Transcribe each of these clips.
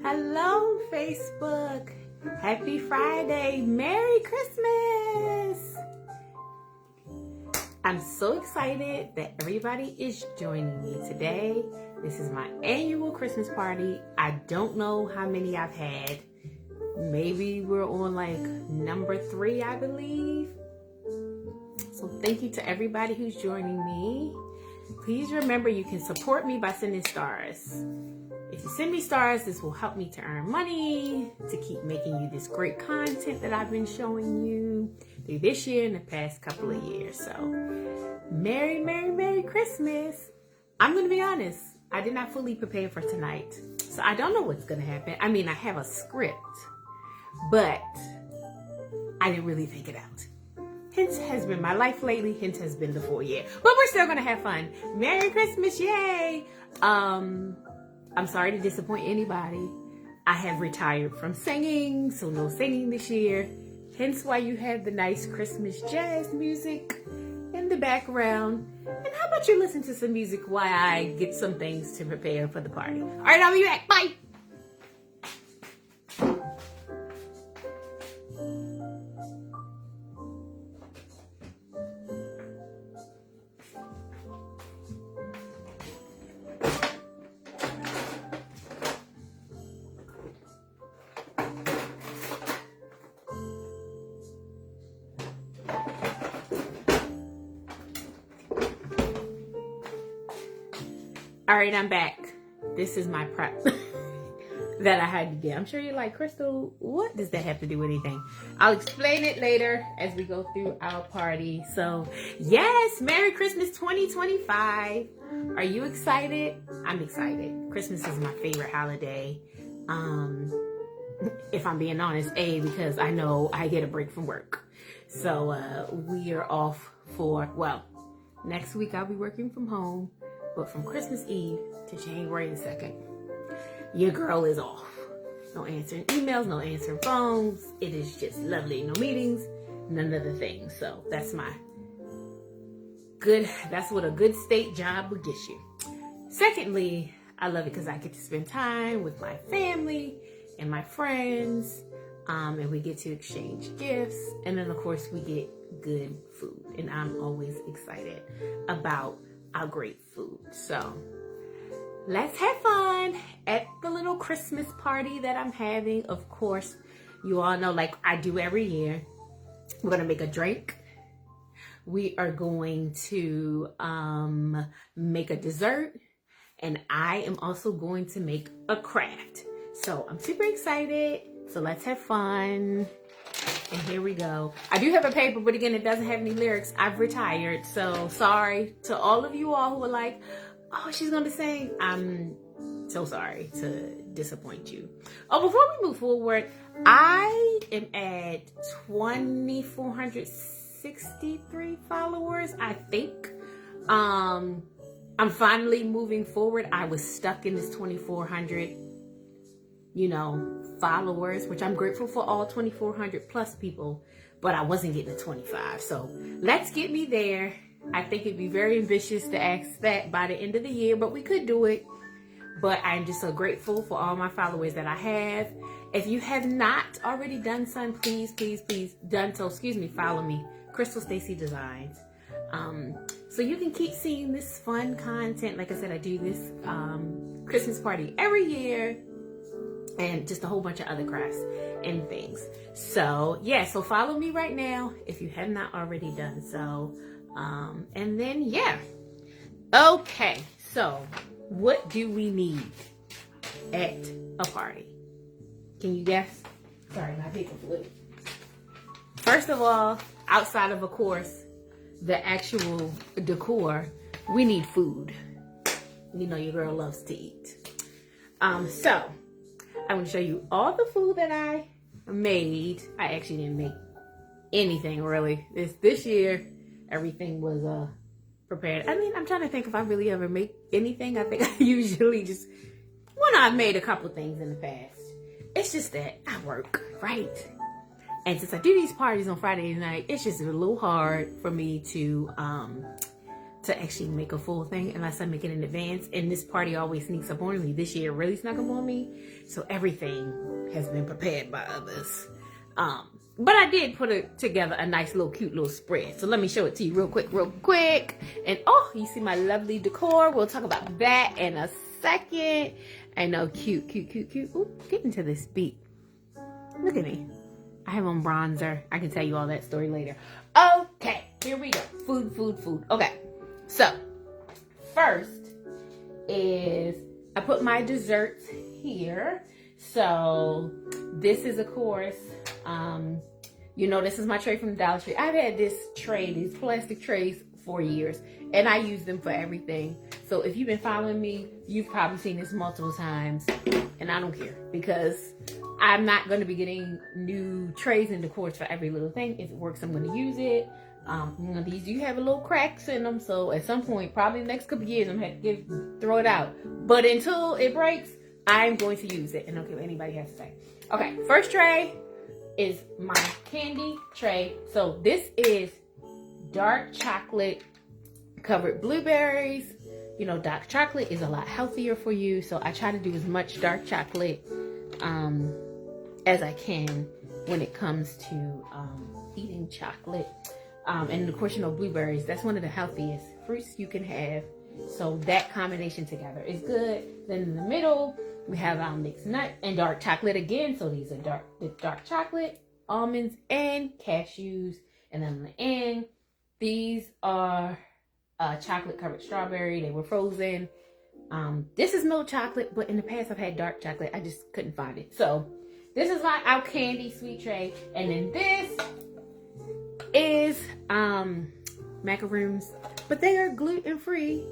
Hello, Facebook. Happy Friday. Merry Christmas. I'm so excited that everybody is joining me today. This is my annual Christmas party. I don't know how many I've had. Maybe we're on like number 3, I believe. So thank you to everybody who's joining me. Please remember you can support me by sending stars. If you send me stars, this will help me to earn money, to keep making you this great content that I've been showing you through this year and the past couple of years. So, Merry, Merry, Merry Christmas. I'm going to be honest, I did not fully prepare for tonight. So I don't know what's going to happen. I mean, I have a script, but I didn't really think it out. Hence has been my life lately. Hence has been the full year. But we're still going to have fun. Merry Christmas, yay! I'm sorry to disappoint anybody. I have retired from singing, so no singing this year. Hence why you have the nice Christmas jazz music in the background. And how about you listen to some music while I get some things to prepare for the party. All right, I'll be back. Bye. All right, I'm back. This is my prep that I had to get. I'm sure you're like, Crystal, what does that have to do with anything? I'll explain it later as we go through our party. So, yes, Merry Christmas 2025. Are you excited? I'm excited. Christmas is my favorite holiday. If I'm being honest, because I know I get a break from work. So, we are off for, next week I'll be working from home. But from Christmas Eve to January the 2nd, your girl is off. No answering emails, no answering phones. It is just lovely. No meetings, none of the things. So that's what a good state job would get you. Secondly, I love it because I get to spend time with my family and my friends. And we get to exchange gifts. And then, of course, we get good food. And I'm always excited about our great food. So let's have fun at the little Christmas party that I'm having. Of course, you all know, like I do every year, we're gonna make a drink. We are going to make a dessert, and I am also going to make a craft. So I'm super excited. So let's have fun. And here we go. I do have a paper, but again, it doesn't have any lyrics. I've retired, so sorry to all of you all who are like, oh, she's gonna sing. I'm so sorry to disappoint you. Oh, before we move forward, I am at 2,463 followers, I think. I'm finally moving forward. I was stuck in this 2,400, followers, which I'm grateful for all 2,400 plus people, but I wasn't getting to 25. So let's get me there. I think it'd be very ambitious to ask that by the end of the year, but we could do it. But I'm just so grateful for all my followers that I have. If you have not already done so, please follow me, Crystal Stacy Designs. So you can keep seeing this fun content. Like I said, I do this Christmas party every year, and just a whole bunch of other crafts and things. So yeah, so follow me right now if you have not already done so. And then yeah. Okay, so what do we need at a party? Can you guess? Sorry, my paper flew. First of all, outside of course, the actual decor, we need food. You know your girl loves to eat. So I'm going to show you all the food that I made. I actually didn't make anything really. This year, everything was prepared. I mean, I'm trying to think if I really ever make anything. I think I usually just, I've made a couple things in the past. It's just that I work, right? And since I do these parties on Friday night, it's just a little hard for me to to actually make a full thing unless I make it in advance. And this party always sneaks up on me. This year it really snuck up on me. So everything has been prepared by others. But I did put together a nice little cute little spread. So let me show it to you real quick. And oh, you see my lovely decor. We'll talk about that in a second. I know, cute. Ooh, get into this beat. Look at me. I have on bronzer. I can tell you all that story later. Okay, here we go. Food. Okay, so first is I put my desserts here. So this is, of course, you know, this is my tray from the Dollar Tree. I've had this tray, these plastic trays, for years, and I use them for everything. So if you've been following me, you've probably seen this multiple times, and I don't care because I'm not going to be getting new trays and decors for every little thing. If it works, I'm going to use it. These do have a little cracks in them, so at some point, probably the next couple of years, I'm going to throw it out. But until it breaks, I'm going to use it, and I don't care what anybody has to say. Okay, first tray is my candy tray. So this is dark chocolate covered blueberries. You know, dark chocolate is a lot healthier for you, so I try to do as much dark chocolate as I can when it comes to eating chocolate. And of course, you know, blueberries, that's one of the healthiest fruits you can have. So that combination together is good. Then in the middle, we have our mixed nut and dark chocolate again. So these are dark chocolate, almonds, and cashews. And then on the end, these are chocolate covered strawberry. They were frozen. This is milk chocolate, but in the past I've had dark chocolate. I just couldn't find it. So this is our candy sweet tray. And then this is macaroons, but they are gluten-free.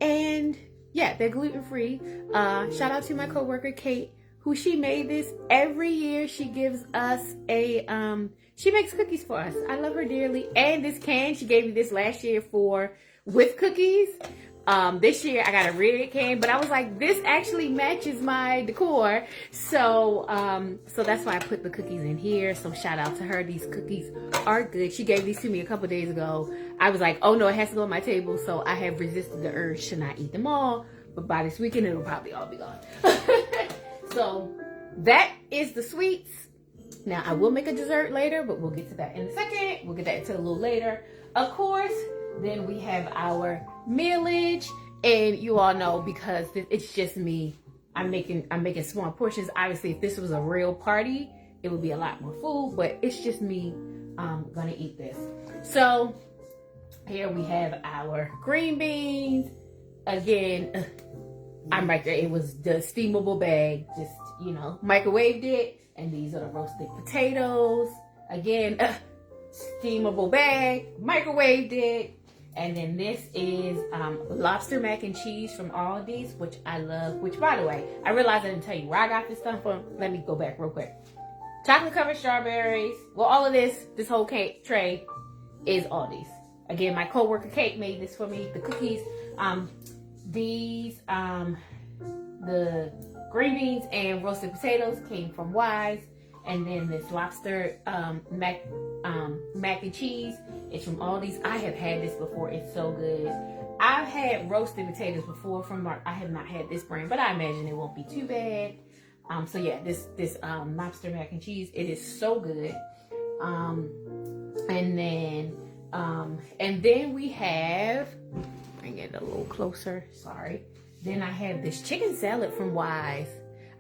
And yeah, they're gluten-free. Shout out to my coworker Kate, who she made this. Every year she gives us a she makes cookies for us. I love her dearly. And this can, she gave me this last year with cookies. This year I got a red can, but I was like, this actually matches my decor. So that's why I put the cookies in here. So shout out to her. These cookies are good. She gave these to me a couple days ago. I was like, oh no, it has to go on my table. So I have resisted the urge to not eat them all. But by this weekend, it'll probably all be gone. So that is the sweets. Now, I will make a dessert later, but we'll get to that in a second. We'll get that to a little later. Of course, then we have our mealage. And you all know, because it's just me, I'm making small portions. Obviously, if this was a real party, it would be a lot more food. But it's just me gonna eat this. So here we have our green beans. Again, I'm right there. It was the steamable bag. Just, you know, microwaved it. And these are the roasted potatoes. Again, steamable bag, microwaved it. And then this is lobster mac and cheese from Aldi's, which I love. Which, by the way, I realized I didn't tell you where I got this stuff from. Let me go back real quick. Chocolate covered strawberries. Well, all of this whole cake tray is Aldi's. Again, my coworker Kate made this for me. The cookies, the green beans and roasted potatoes came from Wise. And then this lobster mac and cheese is from Aldi's. I have had this before. It's so good. I've had roasted potatoes before from Mark. I have not had this brand, but I imagine it won't be too bad. So yeah, this lobster mac and cheese, it is so good. And then we have, bring it a little closer. Sorry. Then I have this chicken salad from Wise.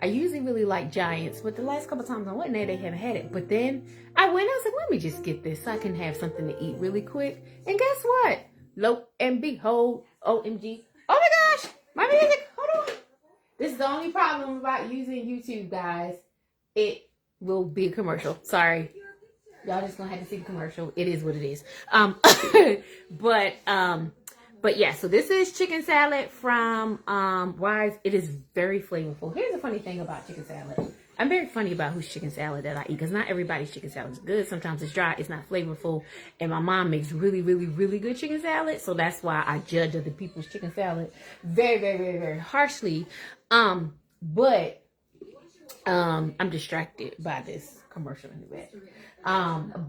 I usually really like Giants, but the last couple times I went there, they haven't had it. But then I was like, let me just get this so I can have something to eat really quick. And guess what? Lo and behold, OMG. Oh my gosh, my music, hold on. This is the only problem about using YouTube, guys. It will be a commercial. Sorry. Y'all just gonna have to see the commercial. It is what it is. But yeah, so this is chicken salad from Wise. It is very flavorful. Here's the funny thing about chicken salad. I'm very funny about whose chicken salad that I eat, because not everybody's chicken salad is good. Sometimes it's dry, it's not flavorful. And my mom makes really, really, really good chicken salad. So that's why I judge other people's chicken salad very, very, very, very harshly. But I'm distracted by this commercial in the back.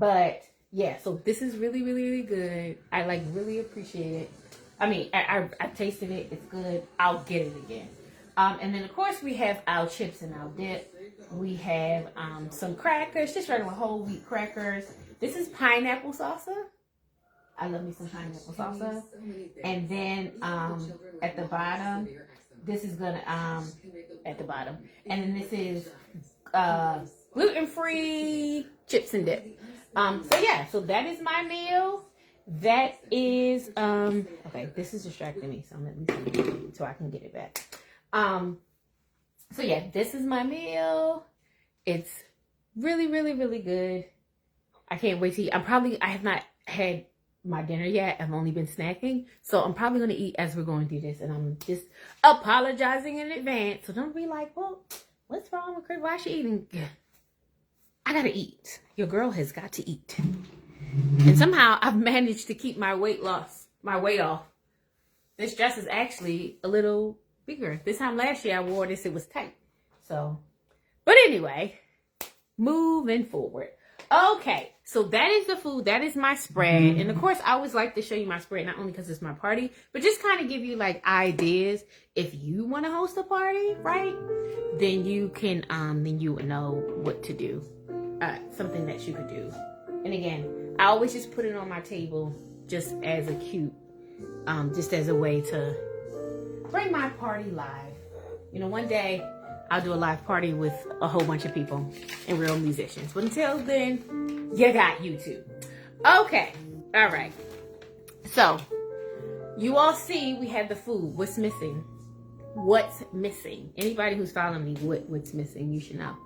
But yeah, so this is really, really, really good. I really appreciate it. I mean, I tasted it. It's good. I'll get it again. And then, of course, we have our chips and our dip. We have some crackers, just regular whole wheat crackers. This is pineapple salsa. I love me some pineapple salsa. And then at the bottom, this is gonna at the bottom. And then this is gluten-free chips and dip. So yeah, so that is my meal. That is okay, this is distracting me, so let me see so I can get it back. So yeah, this is my meal. It's really, really, really good. I can't wait to eat. I have not had my dinner yet. I've only been snacking. So I'm probably going to eat as we're going through this. And I'm just apologizing in advance. So don't be like, well, what's wrong with Chris? Why is she eating? I got to eat. Your girl has got to eat. And somehow I've managed to keep my weight off. This dress is actually a little bigger. This time last year I wore this, it was tight. So, but anyway, moving forward. Okay, so that is the food. That is my spread. And of course, I always like to show you my spread, not only because it's my party, but just kind of give you like ideas. If you want to host a party, right? Then you can, then you would know what to do. Something that you could do. And again, I always just put it on my table just as a cute, just as a way to bring my party live. You know, one day I'll do a live party with a whole bunch of people and real musicians. But until then, you got YouTube. Okay. All right. So, you all see we have the food. What's missing? What's missing? Anybody who's following me, what's missing? You should know.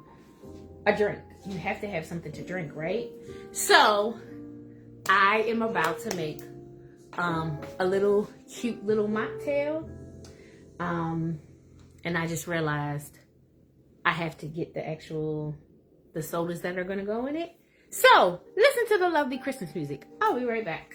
A drink. You have to have something to drink, right? So, I am about to make a little cute little mocktail. And I just realized I have to get the sodas that are going to go in it. So, listen to the lovely Christmas music. I'll be right back.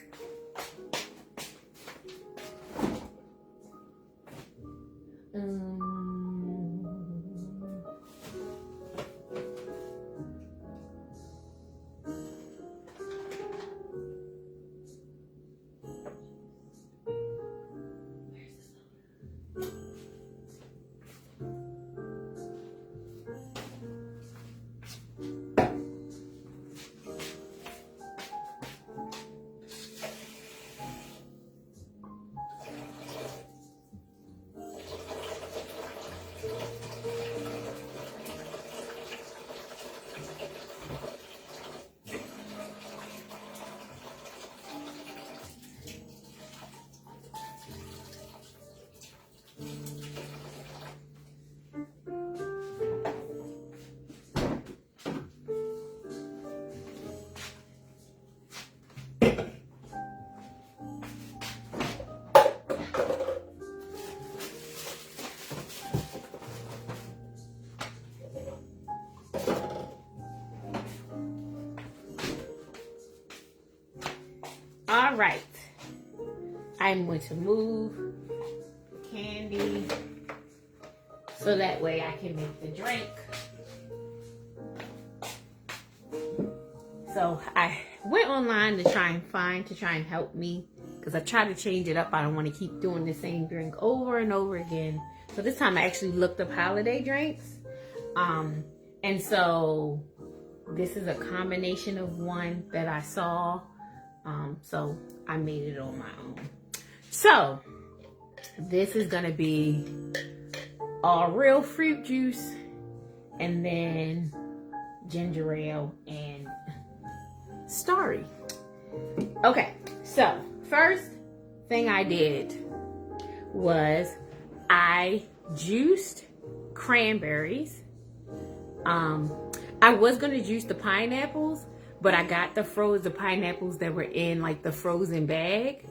All right, I'm going to move the candy so that way I can make the drink. So I went online to try and help me, because I tried to change it up. I don't want to keep doing the same drink over and over again. So this time I actually looked up holiday drinks. And so this is a combination of one that I saw. So I made it on my own. So this is gonna be all real fruit juice and then ginger ale and Starry. Okay, so first thing I did was I juiced cranberries. I was gonna juice the pineapples, but I got the frozen pineapples that were in like the frozen bag.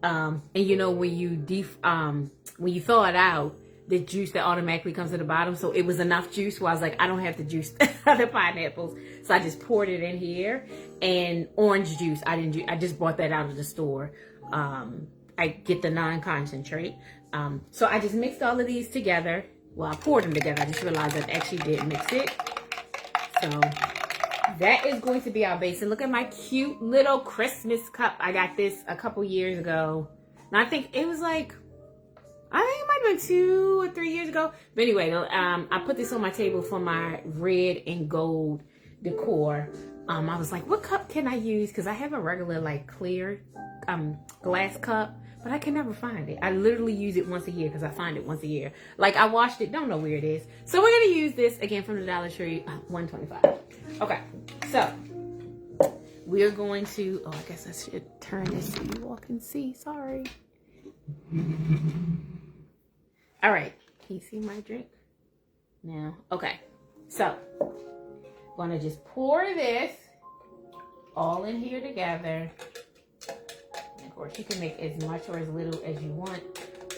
And you know, when you thaw it out, the juice that automatically comes to the bottom. So it was enough juice where I was like, I don't have to juice the other pineapples. So I just poured it in here. And orange juice, I just bought that out of the store. I get the non-concentrate. So I just mixed all of these together. Well, I poured them together. I just realized I actually did mix it. So that is going to be our base. And look at my cute little Christmas cup. I got this a couple years ago. And I think it was like, I think it might have been 2 or 3 years ago. But anyway, I put this on my table for my red and gold decor. I was like, what cup can I use? Because I have a regular like clear glass cup, but I can never find it. I literally use it once a year because I find it once a year. Like I washed it, don't know where it is. So we're gonna use this again from the Dollar Tree, $1.25. Okay, so we're going to, oh, I guess I should turn this so you all can see. Sorry. All right, can you see my drink now? Okay, so I'm gonna just pour this all in here together. And of course, you can make as much or as little as you want.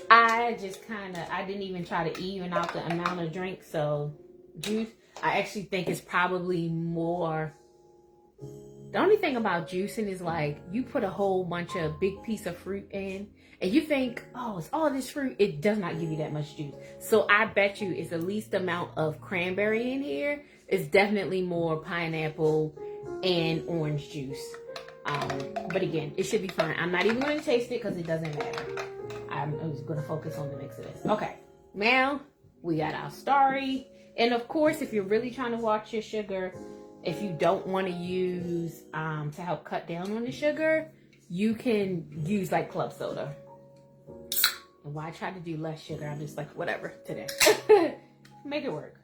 I didn't even try to even out the amount of drink, so juice, I actually think it's probably more. The only thing about juicing is like you put a whole bunch of big piece of fruit in and you think, oh, it's all this fruit. It does not give you that much juice. So I bet you it's the least amount of cranberry in here. It's definitely more pineapple and orange juice. But again, it should be fine. I'm not even going to taste it because it doesn't matter. I'm just going to focus on the mix of this. Okay, now we got our Starry. And of course, if you're really trying to watch your sugar, if you don't want to use, to help cut down on the sugar, you can use like club soda. And why try to do less sugar? I'm just like, whatever today. Make it work.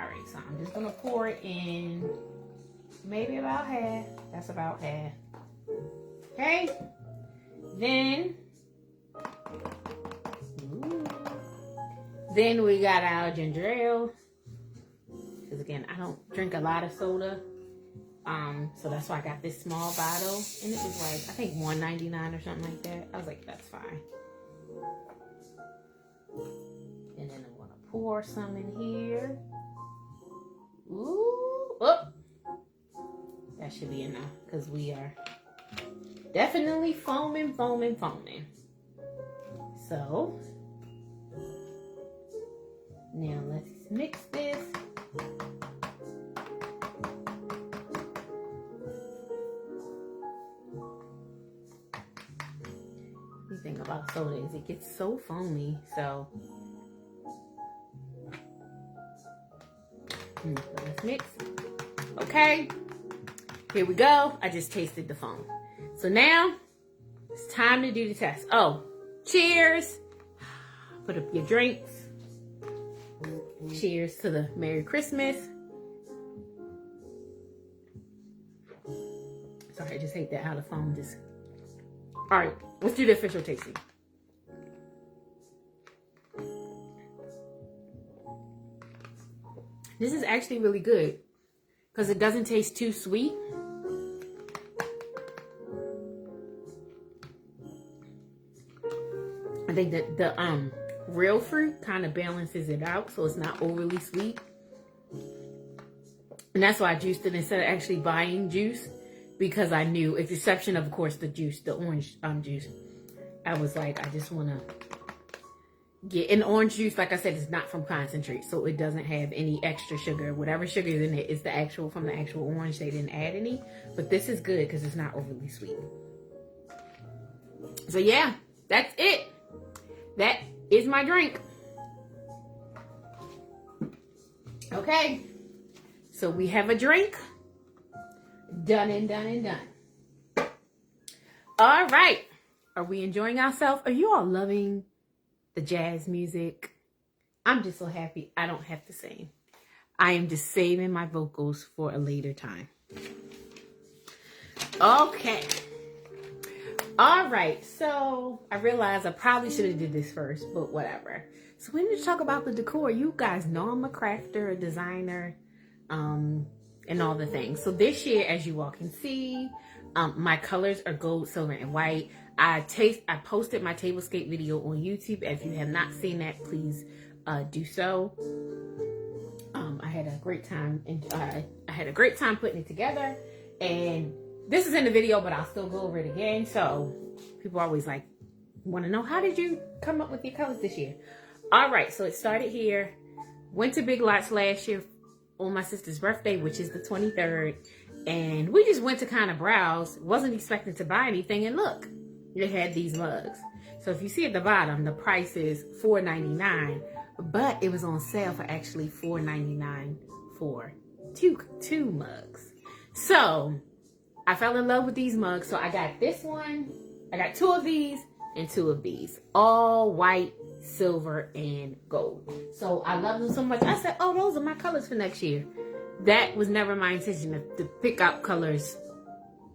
All right, so I'm just going to pour it in maybe about half. That's about half. Okay. Then we got our ginger ale. Because again, I don't drink a lot of soda. So that's why I got this small bottle. And it was like, I think $1.99 or something like that. I was like, that's fine. And then I'm going to pour some in here. Ooh. Oh. That should be enough. Because we are definitely foaming. So, now let's mix this. The thing about soda is it gets so foamy, so let's mix. Okay, here we go. I just tasted the foam. So now it's time to do the test. Oh, cheers. Put up your drinks. Cheers to the Merry Christmas. Sorry, I just hate that how the foam just. All right, let's do the official tasting. This is actually really good because it doesn't taste too sweet. I think that the real fruit kind of balances it out, so it's not overly sweet. And that's why I juiced it instead of actually buying juice, because I knew, with the exception of course the juice, the orange juice. I was like, I just want to get an orange juice. Like I said, it's not from concentrate, so it doesn't have any extra sugar. Whatever sugar is in it is the actual from the actual orange. They didn't add any, but this is good because it's not overly sweet. So yeah, that's it. That is my drink. Okay, so we have a drink. Done and done and done. All right. Are we enjoying ourselves? Are you all loving the jazz music? I'm just so happy I don't have to sing. I am just saving my vocals for a later time. Okay. All right. So I realized I probably should have did this first, but whatever. So we need to talk about the decor. You guys know I'm a crafter, a designer, and all the things. So this year, as you all can see, my colors are gold, silver, and white. I posted my tablescape video on YouTube. If you have not seen that, please do so. I had a great time, and I had a great time putting it together. And this is in the video, but I'll still go over it again. So people always like want to know, how did you come up with your colors this year? All right, so it started here. Went to Big Lots last year on my sister's birthday, which is the 23rd, and we just went to kind of browse. Wasn't expecting to buy anything, and look, it had these mugs. So if you see at the bottom, the price is $4.99, but it was on sale for actually $4.99 for two mugs. So I fell in love with these mugs. So I got this one. I got 2 of these and 2 of these, all white, silver, and gold. So I love them so much. I said, oh, those are my colors for next year. That was never my intention to pick out colors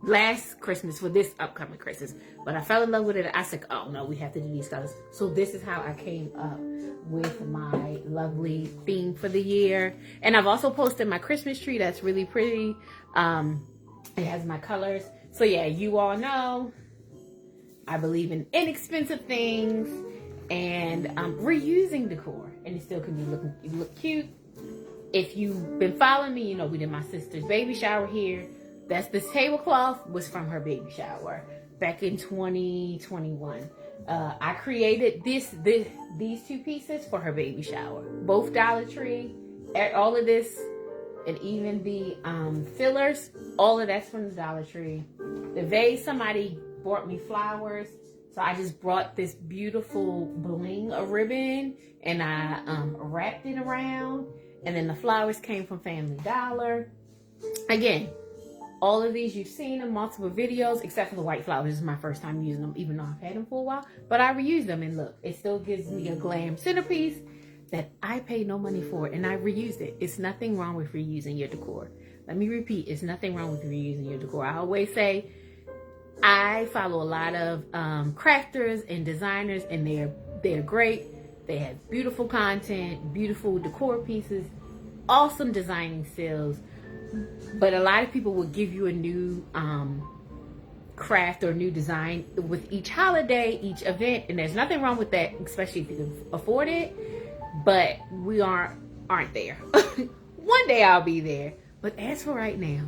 last Christmas for this upcoming Christmas. But I fell in love with it. I said, oh no, we have to do these colors. So this is how I came up with my lovely theme for the year. And I've also posted my Christmas tree. That's really pretty. It has my colors. So yeah, you all know I believe in inexpensive things and reusing decor, and it still can be look cute. If you've been following me, you know we did my sister's baby shower here. This tablecloth was from her baby shower back in 2021. I created these 2 pieces for her baby shower, both Dollar Tree. All of this, and even the fillers, all of that's from the Dollar Tree. The vase, somebody brought me flowers, so I just brought this beautiful bling of ribbon and I wrapped it around, and then the flowers came from Family Dollar. Again, all of these you've seen in multiple videos, except for the white flowers. This is my first time using them, even though I've had them for a while, but I reuse them, and look, it still gives me a glam centerpiece that I paid no money for, and I reused it. It's nothing wrong with reusing your decor. Let me repeat, it's nothing wrong with reusing your decor. I always say, I follow a lot of crafters and designers, and they're great. They have beautiful content, beautiful decor pieces, awesome designing skills. But a lot of people will give you a new craft or new design with each holiday, each event, and there's nothing wrong with that, especially if you can afford it. But we aren't there. One day I'll be there. But as for right now,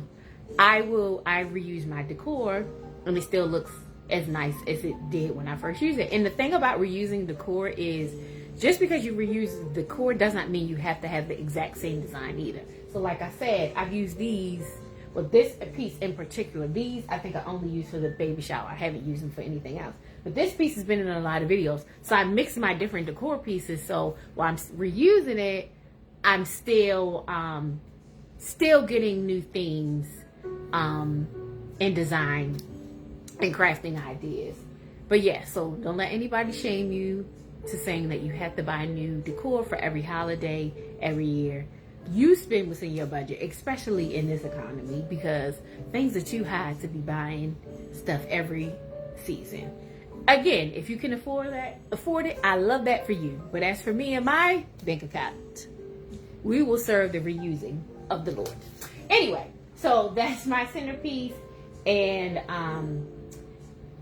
I reuse my decor, and it still looks as nice as it did when I first used it. And the thing about reusing decor is, just because you reuse the decor does not mean you have to have the exact same design either. So like I said, I've used these, well, this piece in particular, these I think I only use for the baby shower. I haven't used them for anything else. But this piece has been in a lot of videos. So I mix my different decor pieces. So while I'm reusing it, I'm still getting new themes in design and crafting ideas. But yeah, so don't let anybody shame you to saying that you have to buy new decor for every holiday, every year. You spend what's in your budget, especially in this economy, because things are too high to be buying stuff every season. Again, if you can afford it, I love that for you. But as for me and my bank account, we will serve the reusing of the Lord. Anyway, so that's my centerpiece, and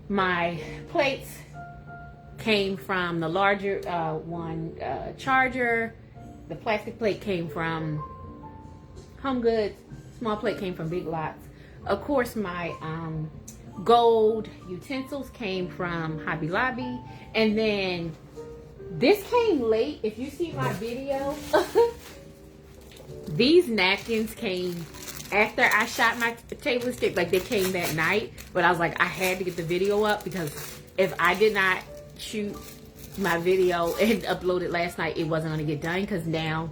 my plates came from the larger charger. The plastic plate came from Home Goods. Small plate came from Big Lots. Of course, my gold utensils came from Hobby Lobby. And then this came late. If you see my video, these napkins came after I shot my table stick. Like, they came that night. But I was like, I had to get the video up, because if I did not shoot my video and upload it last night, it wasn't going to get done, because now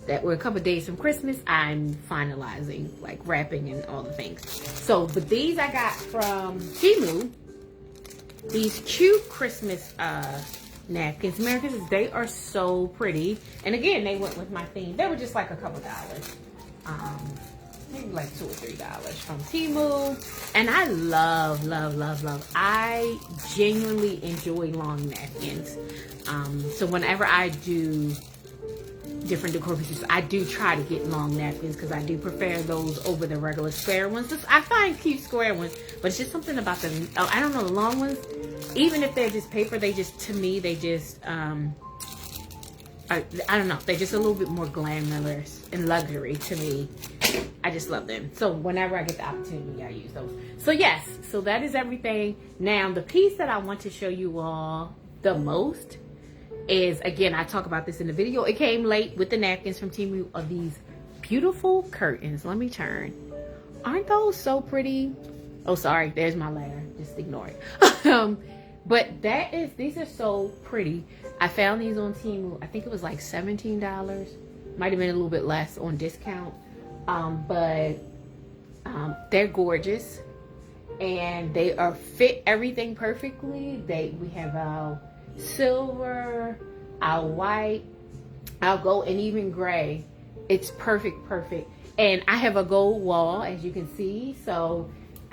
that we're a couple days from Christmas, I'm finalizing, like, wrapping and all the things. So, but these I got from Temu. These cute Christmas napkins, Americans, they are so pretty. And again, they went with my theme. They were just like a couple dollars. Maybe like $2 or $3 from Temu. And I love. I genuinely enjoy long napkins. So whenever I do different decor pieces, I do try to get long napkins, because I do prefer those over the regular square ones. I find cute square ones, but it's just something about the, I don't know, the long ones, even if they're just paper, they just, to me, they just, I don't know, they're just a little bit more glamorous and luxury to me. I just love them. So whenever I get the opportunity, I use those. So yes, so that is everything. Now, the piece that I want to show you all the most is, again, I talk about this in the video. It came late with the napkins from Temu, of these beautiful curtains. Let me turn. Aren't those so pretty? Oh, sorry, there's my ladder. Just ignore it. But these are so pretty. I found these on Temu. I think it was like $17. Might have been a little bit less on discount. But they're gorgeous. And they are fit everything perfectly. We have our silver, our white, our gold, and even gray. It's perfect. And I have a gold wall, as you can see. So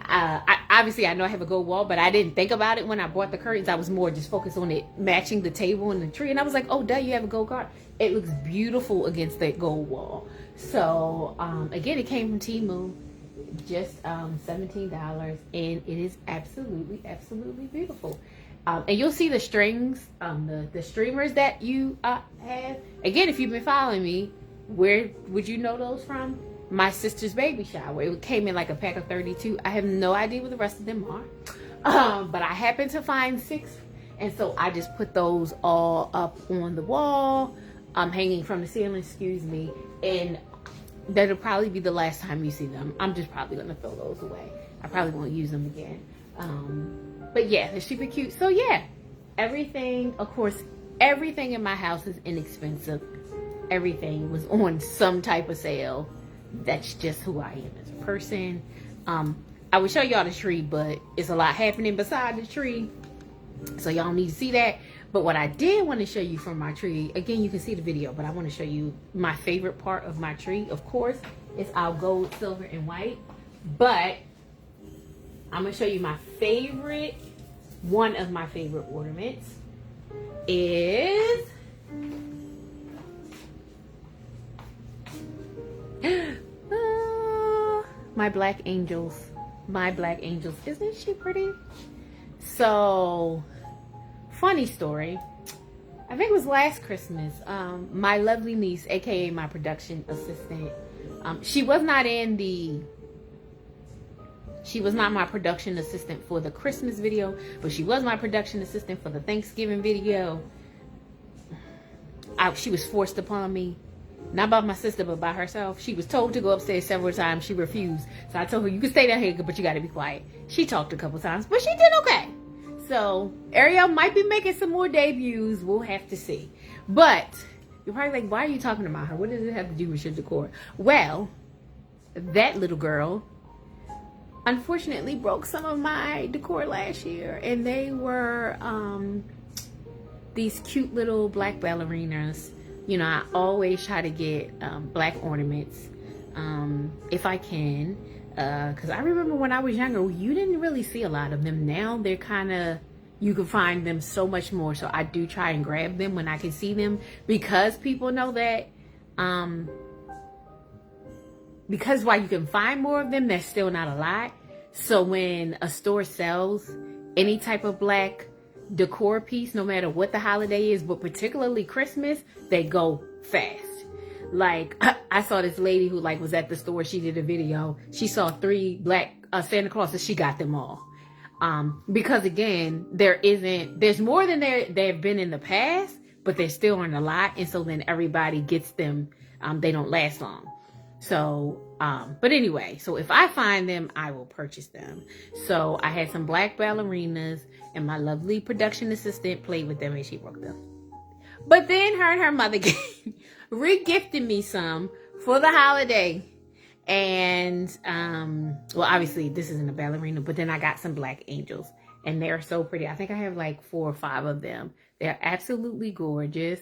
obviously I know I have a gold wall, but I didn't think about it when I bought the curtains. I was more just focused on it matching the table and the tree. And I was like, oh, duh, you have a gold garden. It looks beautiful against that gold wall. So again, it came from Temu, just $17, and it is absolutely beautiful. And you'll see the strings, the streamers that you have. Again, if you've been following me, where would you know those from? My sister's baby shower. It came in like a pack of 32. I have no idea what the rest of them are. But I happened to find 6. And so I just put those all up on the wall, hanging from the ceiling, and that'll probably be the last time you see them. I'm just probably going to throw those away. I probably won't use them again. But yeah, they're super cute. So yeah, everything in my house is inexpensive. Everything was on some type of sale. That's just who I am as a person. I would show y'all the tree, but it's a lot happening beside the tree, so y'all need to see that. But what I did want to show you from my tree, again, you can see the video, but I want to show you my favorite part of my tree. Of course, it's our gold, silver, and white. But I'm going to show you my favorite, one of my favorite ornaments is my black angels. My black angels. Isn't she pretty? So, funny story. I think it was last Christmas. My lovely niece, aka my production assistant, she was not my production assistant for the Christmas video, but she was my production assistant for the Thanksgiving video. She was forced upon me. Not by my sister, but by herself. She was told to go upstairs several times. She refused. So I told her, you can stay down here, but you got to be quiet. She talked a couple times, but she did okay. So Ariel might be making some more debuts. We'll have to see. But you're probably like, why are you talking about her? What does it have to do with your decor? Well, that little girl unfortunately broke some of my decor last year. And they were these cute little black ballerinas. You know, I always try to get black ornaments if I can. Because I remember when I was younger, you didn't really see a lot of them. Now they're kind of, you can find them so much more. So I do try and grab them when I can see them. Because people know that, because while you can find more of them, there's still not a lot. So when a store sells any type of black decor piece, no matter what the holiday is, but particularly Christmas, they go fast. Like, I saw this lady who was at the store. She did a video. She saw 3 black Santa Clauses. She got them all. Because again, there's more than there have been in the past, but there still aren't a lot. And so then everybody gets them. They don't last long. So, but anyway, so if I find them, I will purchase them. So I had some black ballerinas, and my lovely production assistant played with them, and she broke them. But then her and her mother re-gifted me some for the holiday. And, well, obviously this isn't a ballerina, but then I got some black angels, and they're so pretty. I think I have like 4 or 5 of them. They're absolutely gorgeous.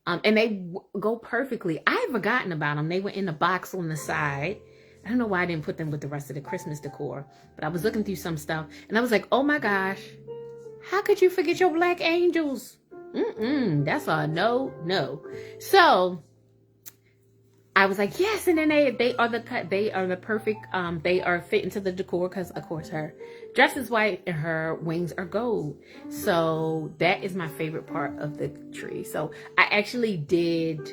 And they go perfectly. I had forgotten about them. They were in the box on the side. I don't know why I didn't put them with the rest of the Christmas decor, but I was looking through some stuff, and I was like, oh my gosh, how could you forget your black angels? That's a no. So I was like, yes, and then they are the perfect, they are fit into the decor, because of course her dress is white and her wings are gold. So that is my favorite part of the tree. So I actually did,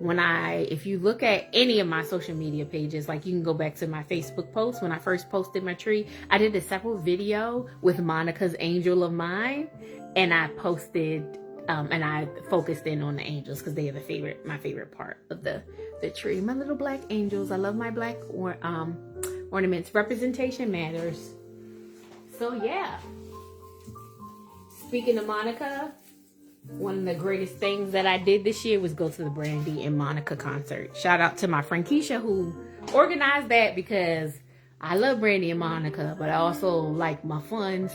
if you look at any of my social media pages, like you can go back to my Facebook post when I first posted my tree, I did a separate video with Monica's Angel of Mine, and I posted, and I focused in on the angels because they are my favorite part of the tree. My little black angels. I love my black ornaments. Representation matters. So yeah. Speaking of Monica, one of the greatest things that I did this year was go to the Brandy and Monica concert. Shout out to my friend Keisha who organized that, because I love Brandy and Monica, but I also like my funds.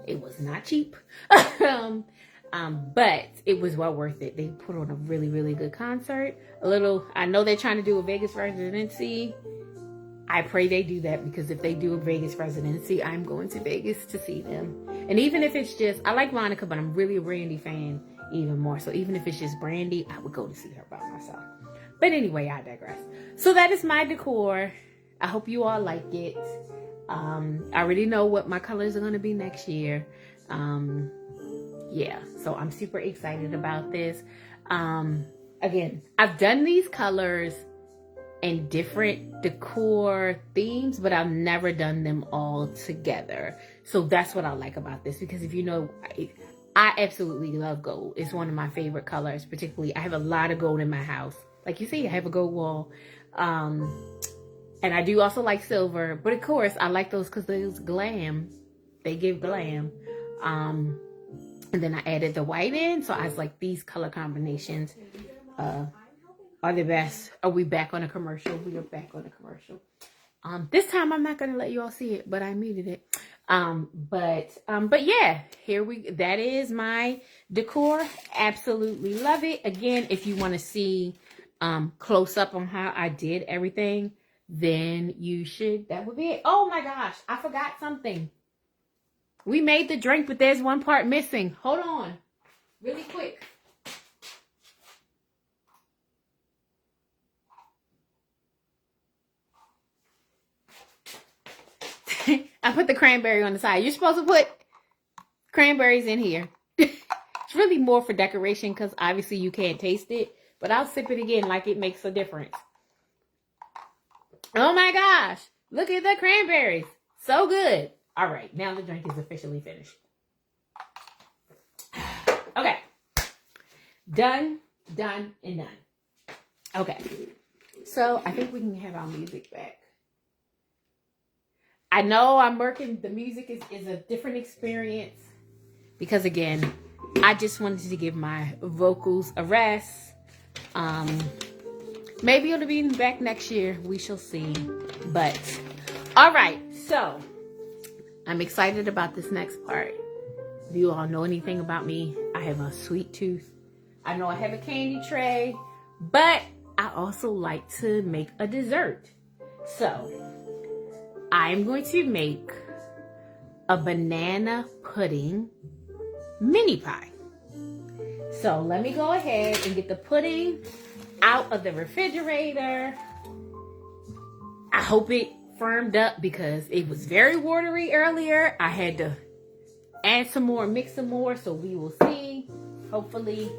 It was not cheap. But it was well worth it. They put on a really, really good concert. I know they're trying to do a Vegas residency. I pray they do that, because if they do a Vegas residency, I'm going to Vegas to see them. And even if it's just, I like Monica, but I'm really a Brandy fan even more. So even if it's just Brandy, I would go to see her by myself. But anyway, I digress. So that is my decor. I hope you all like it. I already know what my colors are going to be next year. Yeah, so I'm super excited about this. Again, I've done these colors in different decor themes, but I've never done them all together. So that's what I like about this, because if you know, I absolutely love gold. It's one of my favorite colors. Particularly, I have a lot of gold in my house. Like you see, I have a gold wall. And I do also like silver, but of course I like those because those glam. They give glam. And then I added the white in, so I was like, these color combinations are the best. Are we back on a commercial? We are back on a commercial. This time I'm not gonna let you all see it, but I muted it. But yeah, that is my decor. Absolutely love it. Again, if you want to see close up on how I did everything, then that would be it. Oh my gosh, I forgot something. We made the drink, but there's one part missing. Hold on, really quick. I put the cranberry on the side. You're supposed to put cranberries in here. It's really more for decoration because obviously you can't taste it. But I'll sip it again like it makes a difference. Oh my gosh. Look at the cranberries. So good. All right. Now the drink is officially finished. Okay. Done, and done. Okay. So I think we can have our music back. I know I'm working. The music is a different experience because, again, I just wanted to give my vocals a rest. Maybe it'll be back next year. We shall see. But, all right. So, I'm excited about this next part. If you all know anything about me, I have a sweet tooth. I know I have a candy tray, but I also like to make a dessert. So, I'm going to make a banana pudding mini pie. So let me go ahead and get the pudding out of the refrigerator. I hope it firmed up because it was very watery earlier. I had to add some more, mix some more, so we will see. Hopefully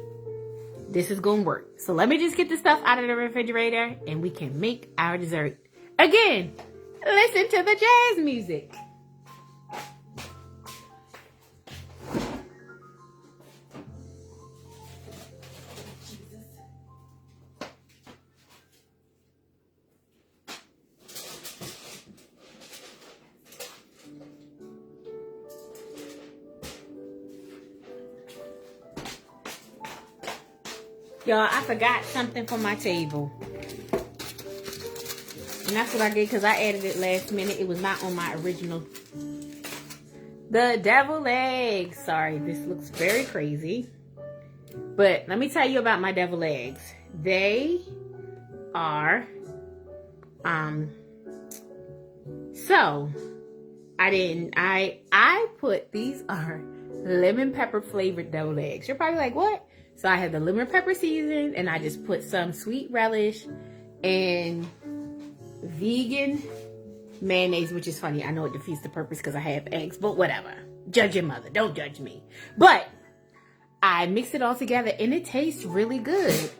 this is going to work. So let me just get the stuff out of the refrigerator and we can make our dessert. Again, listen to the jazz music. Y'all, I forgot something for my table. And that's what I did because I added it last minute. It was not on my original. The deviled eggs. Sorry, this looks very crazy. But let me tell you about my deviled eggs. They are, so I put, these are lemon pepper flavored deviled eggs. You're probably like, what? So I had the lemon pepper season and I just put some sweet relish and vegan mayonnaise, which is funny. I know it defeats the purpose because I have eggs, but whatever. Judge your mother. Don't judge me. But I mix it all together and it tastes really good.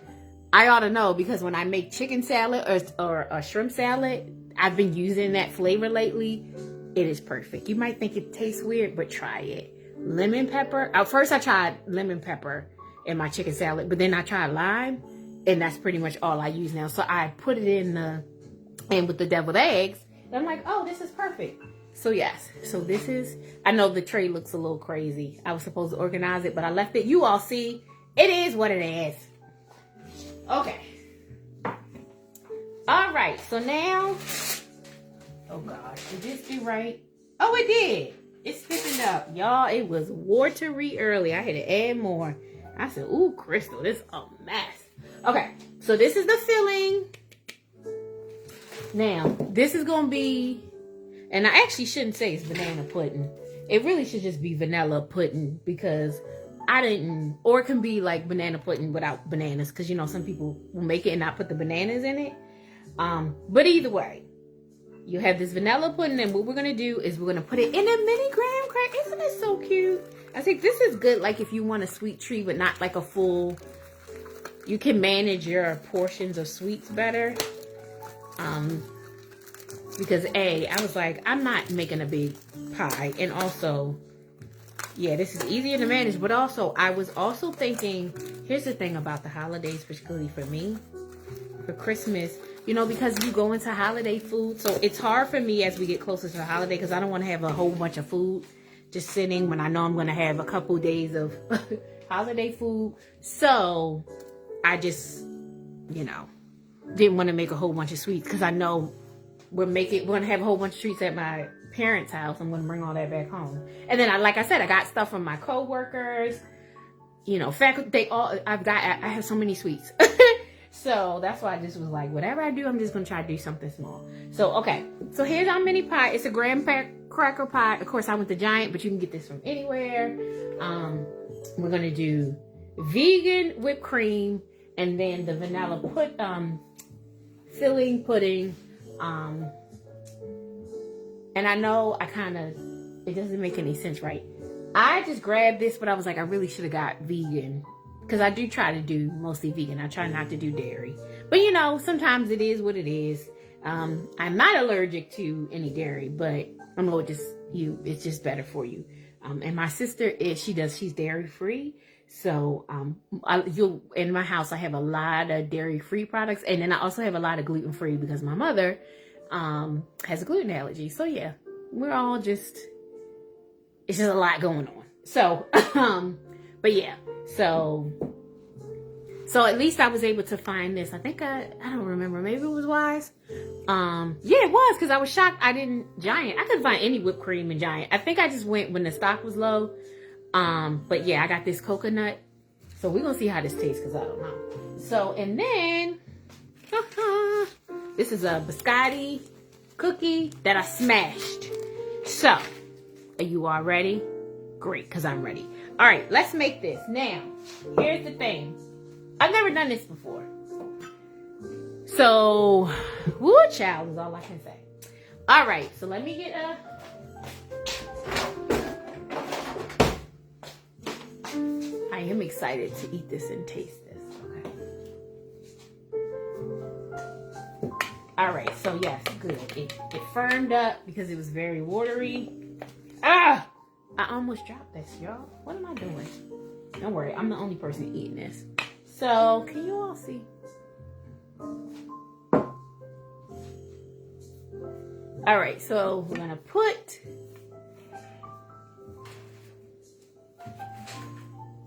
I ought to know because when I make chicken salad or a shrimp salad, I've been using that flavor lately. It is perfect. You might think it tastes weird, but try it. Lemon pepper. First I tried lemon pepper in my chicken salad, but then I tried lime and that's pretty much all I use now. So I put it in with the deviled eggs. And I'm like, oh, this is perfect. So yes, so this is, I know the tray looks a little crazy. I was supposed to organize it, but I left it. You all see, it is what it is. Okay. All right, so now, oh gosh, did this do right? Oh, it did. It's thickened up. Y'all, it was watery early. I had to add more. I said, ooh, Crystal, this is a mess. Okay, so this is the filling. Now, this is going to be, and I actually shouldn't say it's banana pudding. It really should just be vanilla pudding because I didn't, or it can be like banana pudding without bananas because, you know, some people will make it and not put the bananas in it. But either way, you have this vanilla pudding, and what we're going to do is we're going to put it in a mini graham cracker. Isn't it so cute? I think this is good, like if you want a sweet treat, but not like a full, you can manage your portions of sweets better. Because I was like, I'm not making a big pie. And also, yeah, this is easier to manage. But also, I was also thinking, here's the thing about the holidays, particularly for me, for Christmas, you know, because you go into holiday food. So it's hard for me as we get closer to the holiday because I don't want to have a whole bunch of food just sitting when I know I'm going to have a couple days of holiday food. So I just, you know, didn't want to make a whole bunch of sweets because I know we're going to have a whole bunch of treats at my parents' house. I'm going to bring all that back home. And then, like I said, I got stuff from my coworkers, you know, faculty, I have so many sweets. So that's why I just was like, whatever I do, I'm just going to try to do something small. So, okay. So here's our mini pie. It's a graham cracker pie. Of course, I went to Giant, but you can get this from anywhere. We're going to do vegan whipped cream and then the vanilla filling pudding. And I know it doesn't make any sense, right? I just grabbed this, but I was like, I really should have got vegan. Because I do try to do mostly vegan. I try not to do dairy. But, you know, sometimes it is what it is. I'm not allergic to any dairy, but I know it's just better for you. And my sister she's dairy free. So in my house, I have a lot of dairy free products. And then I also have a lot of gluten free because my mother has a gluten allergy. So yeah, we're all it's just a lot going on. So, but yeah. So at least I was able to find this. I think I don't remember. Maybe it was Wise. Yeah, it was because I was shocked. Giant. I couldn't find any whipped cream in Giant. I think I just went when the stock was low. But yeah, I got this coconut. So we're gonna see how this tastes because I don't know. So and then this is a biscotti cookie that I smashed. So are you all ready? Great, because I'm ready. All right, let's make this. Now, here's the thing. I've never done this before. So, woo, child is all I can say. All right, so let me get I am excited to eat this and taste this. Okay. All right, so yes, good. It firmed up because it was very watery. I almost dropped this, y'all. What am I doing? Don't worry, I'm the only person eating this. So, can you all see? All right, so we're gonna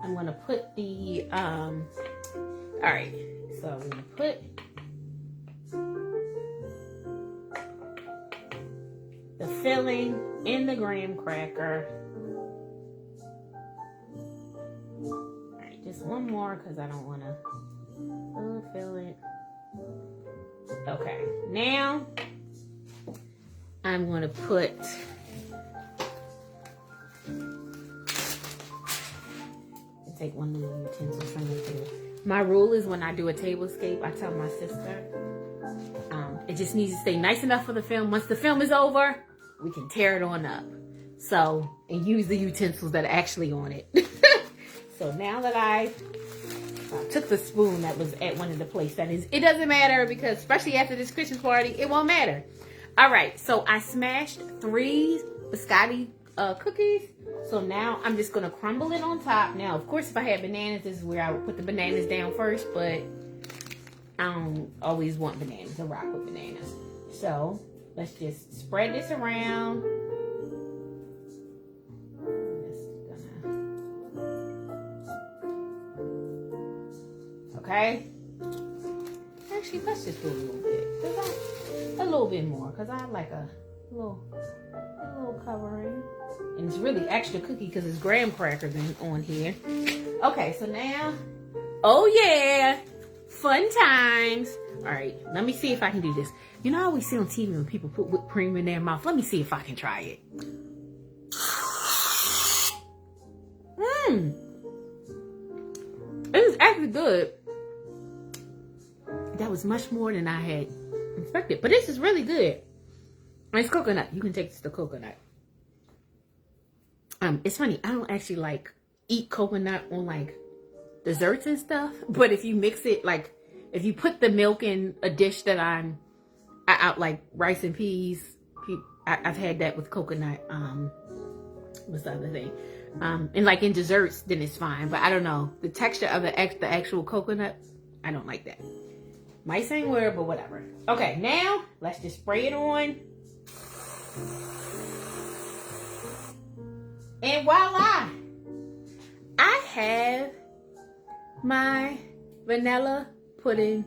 I'm gonna put the, all right, so I'm gonna put the filling in the graham cracker. Just one more because I don't want to fill it. Okay, now I'm going to put take one little utensil from the table. My rule is when I do a tablescape, I tell my sister it just needs to stay nice enough for the film. Once the film is over, we can tear it on up. So, and use the utensils that are actually on it. So now that I took the spoon that was at one of the plates, it doesn't matter because especially after this Christmas party, it won't matter. All right, so I smashed 3 biscotti cookies. So now I'm just going to crumble it on top. Now, of course, if I had bananas, this is where I would put the bananas down first, but I don't always want bananas or rock with bananas. So let's just spread this around. okay? Actually, let's just do a little bit. A little bit more, because I like a little covering. And it's really extra cookie because it's graham crackers on here. Okay, so now, oh yeah, fun times. All right, let me see if I can do this. You know, I always see on TV when people put whipped cream in their mouth. Let me see if I can try it. It is actually good. That was much more than I had expected. But this is really good. And it's coconut. You can take this to coconut. It's funny. I don't actually like eat coconut on like desserts and stuff. But if you mix it, like if you put the milk in a dish that I like rice and peas. I've had that with coconut. What's the other thing? And like in desserts, then it's fine. But I don't know. The texture of the actual coconut, I don't like that. Might seem weird, but whatever. Okay, now let's just spray it on. And voila! I have my vanilla pudding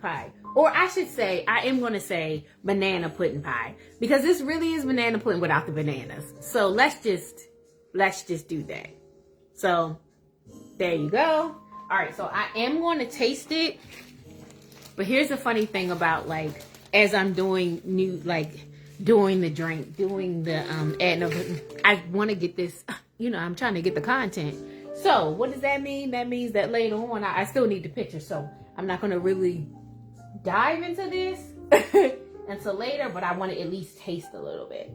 pie. Or I should say, I am going to say banana pudding pie. Because this really is banana pudding without the bananas. So let's just do that. So there you go. All right, so I am going to taste it. But here's the funny thing about like, as I'm doing doing the drink, doing the adding of, I want to get this, you know, I'm trying to get the content. So what does that mean? That means that later on, I still need the picture. So I'm not going to really dive into this until later, but I want to at least taste a little bit.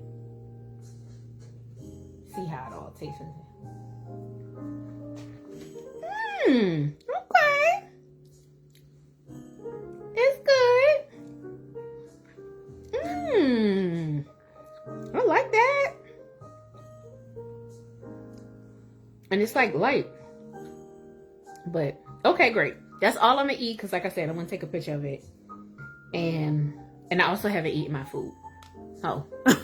See how it all tastes. Okay. It's good. I like that. And it's like light. But okay, great. That's all I'm gonna eat because like I said, I'm gonna take a picture of it. And I also haven't eaten my food. Oh. I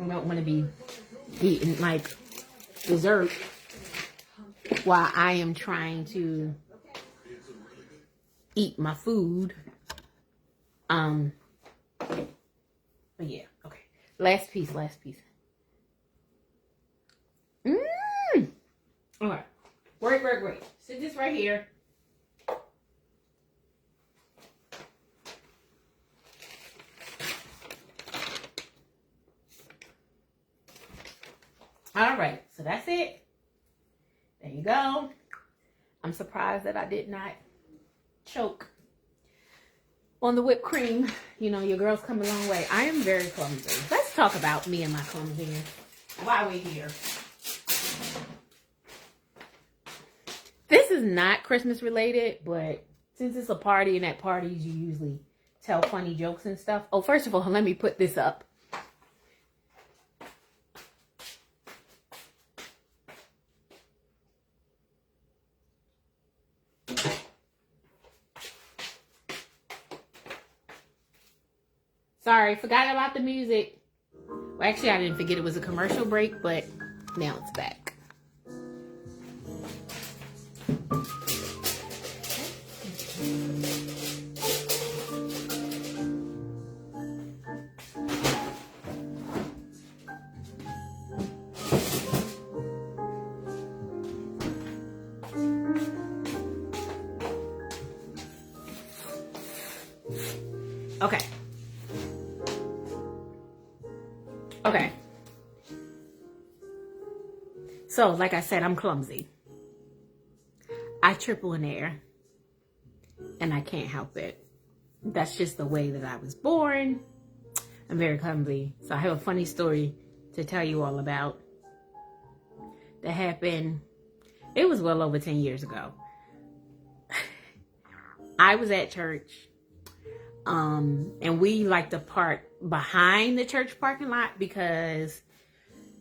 don't want to be eating like dessert while I am trying to eat my food. But yeah, okay. Last piece. Okay. Great. Sit this right here. All right, so that's it. There you go. I'm surprised that I did not choke on the whipped cream. You know, your girl's come a long way. I am very clumsy. Let's talk about me and my clumsiness while we're here. This is not Christmas related, but since it's a party and at parties you usually tell funny jokes and stuff. Oh, first of all, let me put this up. Sorry, forgot about the music. Well, actually, I didn't forget it was a commercial break, but now it's back. Okay. So, like I said, I'm clumsy. I triple in air. And I can't help it. That's just the way that I was born. I'm very clumsy. So I have a funny story to tell you all about. That happened, it was well over 10 years ago. I was at church. And we like to park behind the church parking lot because,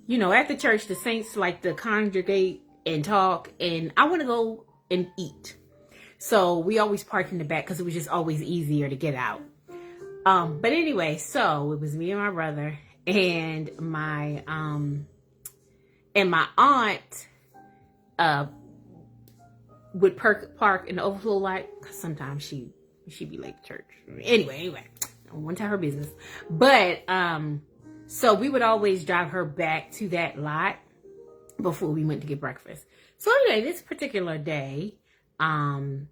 you know, at the church, the saints like to congregate and talk, and I want to go and eat. So we always parked in the back because it was just always easier to get out. But anyway, so it was me and my brother and my aunt, would park in the overflow lot, because sometimes she'd be late to church. Anyway, I don't want to tell her business. But so we would always drive her back to that lot before we went to get breakfast. So anyway, this particular day, I'm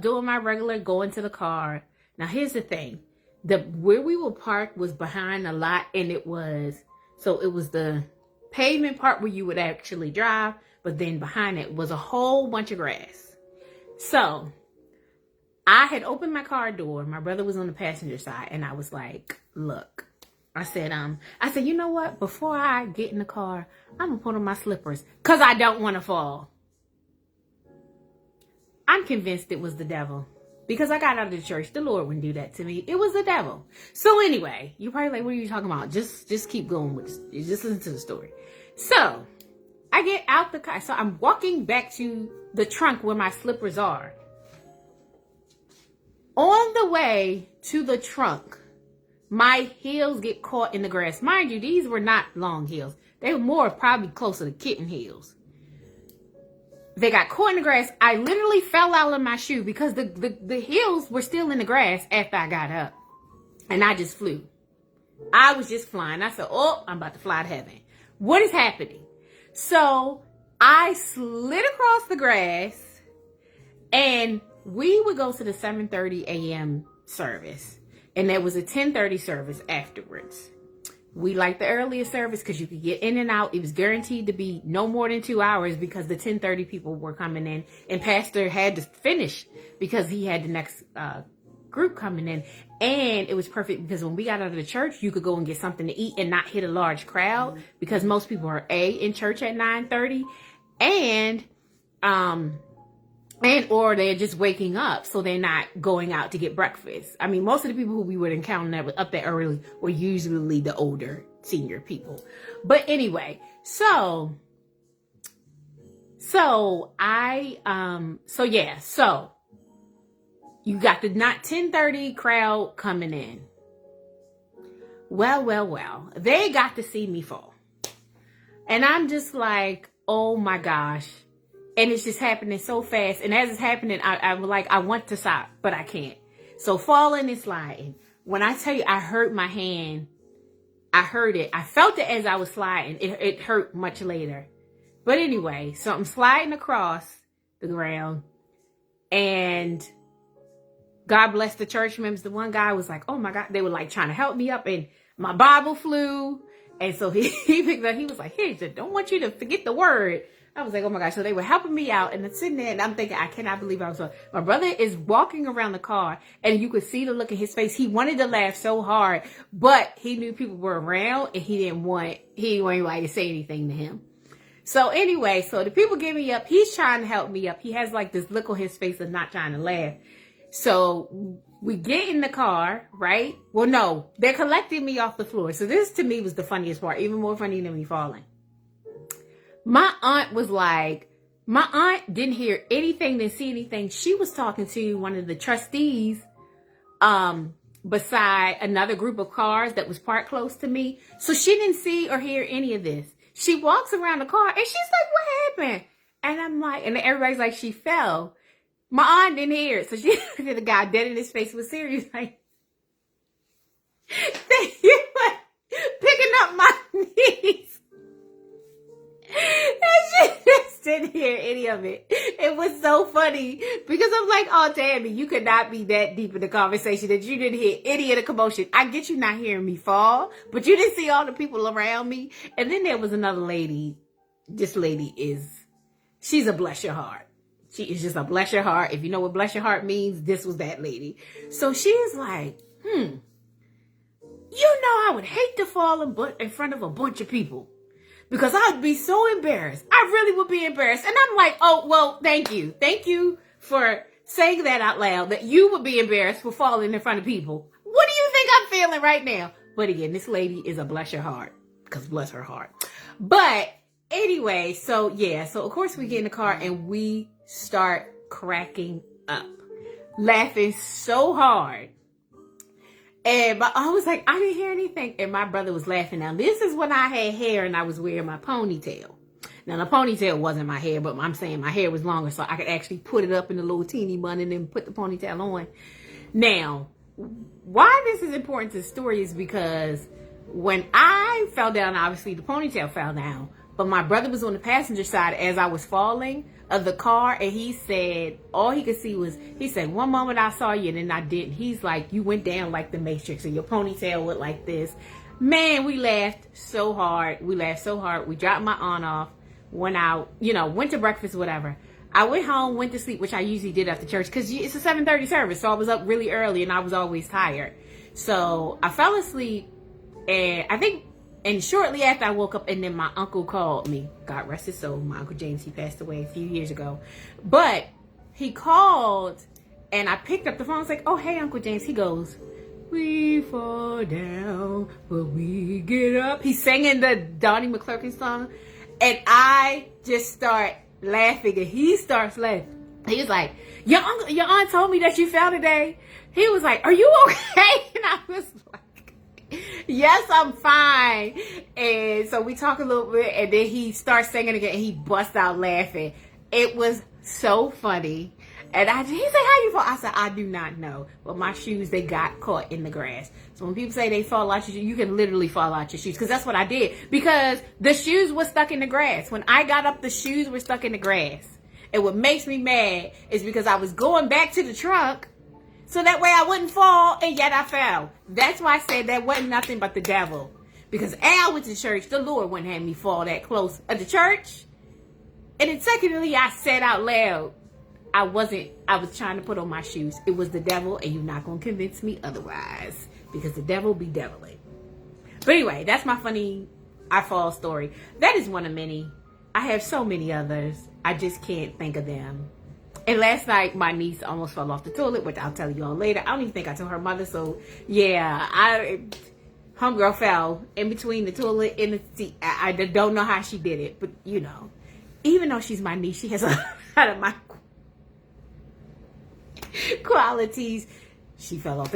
doing my regular going to the car. Now here's the thing. Where we would park was behind a lot, and it was the pavement part where you would actually drive, but then behind it was a whole bunch of grass. So I had opened my car door. My brother was on the passenger side, and I was like, look, I said, you know what? Before I get in the car, I'm gonna put on my slippers because I don't want to fall. I'm convinced it was the devil. Because I got out of the church, the Lord wouldn't do that to me. It was the devil. So anyway, you're probably like, what are you talking about? Just keep going with this. Just listen to the story. So I get out the car. So I'm walking back to the trunk where my slippers are. On the way to the trunk, my heels get caught in the grass. Mind you, these were not long heels. They were more probably closer to kitten heels. They got caught in the grass. I literally fell out of my shoe because the heels were still in the grass after I got up. And I just flew. I was just flying. I said, oh, I'm about to fly to heaven. What is happening? So I slid across the grass, and we would go to the 7:30 a.m. service. And there was a 10:30 service afterwards. We liked the earlier service because you could get in and out. It was guaranteed to be no more than 2 hours because the 10:30 people were coming in, and Pastor had to finish because he had the next group coming in. And it was perfect because when we got out of the church, you could go and get something to eat and not hit a large crowd because most people are in church at 9:30, or they're just waking up, so they're not going out to get breakfast. I mean, most of the people who we would encounter that were up there early were usually the older senior people. But anyway, so you got the not 10:30 crowd coming in. Well, they got to see me fall. And I'm just like, oh my gosh. And it's just happening so fast. And as it's happening, I'm like, I want to stop, but I can't. So falling and sliding. When I tell you I hurt my hand, I heard it. I felt it as I was sliding. It hurt much later. But anyway, so I'm sliding across the ground. And God bless the church members. The one guy was like, oh my God. They were like trying to help me up. And my Bible flew. And so he picked up. He was like, hey, don't want you to forget the word. I was like, oh my gosh. So they were helping me out, and I'm sitting there and I'm thinking, I cannot believe I was wrong. My brother is walking around the car, and you could see the look in his face. He wanted to laugh so hard, but he knew people were around, and he didn't want anybody to say anything to him. So anyway, so the people get me up. He's trying to help me up. He has like this look on his face of not trying to laugh. So we get in the car, right? Well, no, they're collecting me off the floor. So this to me was the funniest part, even more funny than me falling. My aunt didn't hear anything, didn't see anything. She was talking to one of the trustees beside another group of cars that was parked close to me. So she didn't see or hear any of this. She walks around the car and she's like, what happened? And I'm like, and everybody's like, she fell. My aunt didn't hear it. So she looked at the guy dead in his face with serious, like, picking up my niece. And she just didn't hear any of it. It was so funny because I'm like, oh, Tammy, you could not be that deep in the conversation that you didn't hear any of the commotion. I get you not hearing me fall, but you didn't see all the people around me. And then there was another lady. This lady she's a bless your heart. She is just a bless your heart. If you know what bless your heart means, this was that lady. So she's like, you know, I would hate to fall in front of a bunch of people. Because I'd be so embarrassed. I really would be embarrassed. And I'm like, oh, well, thank you. Thank you for saying that out loud, that you would be embarrassed for falling in front of people. What do you think I'm feeling right now? But again, this lady is a bless your heart. Because bless her heart. But anyway, so yeah. So of course we get in the car and we start cracking up. Laughing so hard. And I was like, I didn't hear anything. And my brother was laughing. Now, this is when I had hair and I was wearing my ponytail. Now the ponytail wasn't my hair, but I'm saying my hair was longer, so I could actually put it up in a little teeny bun and then put the ponytail on. Now, why this is important to the story is because when I fell down, obviously the ponytail fell down, but my brother was on the passenger side as I was falling of the car, and he said all he could see was, he said, one moment I saw you and then I didn't. He's like, you went down like the Matrix and your ponytail went like this. Man, we laughed so hard. We dropped my aunt off, went out, went to breakfast, whatever. I went home, went to sleep, which I usually did after church because it's a 7:30 service, so I was up really early and I was always tired. So I fell asleep, and shortly after I woke up, and then my uncle called me. God rest his soul, my Uncle James, he passed away a few years ago. But he called, and I picked up the phone. I was like, oh, hey, Uncle James. He goes, we fall down, but we get up. He's singing the Donnie McClurkin song, and I just start laughing, and he starts laughing. He was like, your aunt told me that you fell today. He was like, are you okay? And I was like, yes, I'm fine. And so we talk a little bit, and then he starts singing again, and he busts out laughing. It was so funny. And he said, how you fall? I said, I do not know. But my shoes, they got caught in the grass. So when people say they fall out your shoes, you can literally fall out your shoes. Because that's what I did. Because the shoes were stuck in the grass. When I got up, the shoes were stuck in the grass. And what makes me mad is because I was going back to the trunk so that way I wouldn't fall, and yet I fell. That's why I said that wasn't nothing but the devil. Because as I went to church, the Lord wouldn't have me fall that close at the church. And then secondly, I said out loud, I was trying to put on my shoes. It was the devil, and you're not going to convince me otherwise. Because the devil be deviling. But anyway, that's my funny I fall story. That is one of many. I have so many others. I just can't think of them. And last night, my niece almost fell off the toilet, which I'll tell you all later. I don't even think I told her mother. So, yeah, homegirl fell in between the toilet and the seat. I don't know how she did it. But, even though she's my niece, she has a lot of my qualities. She fell off.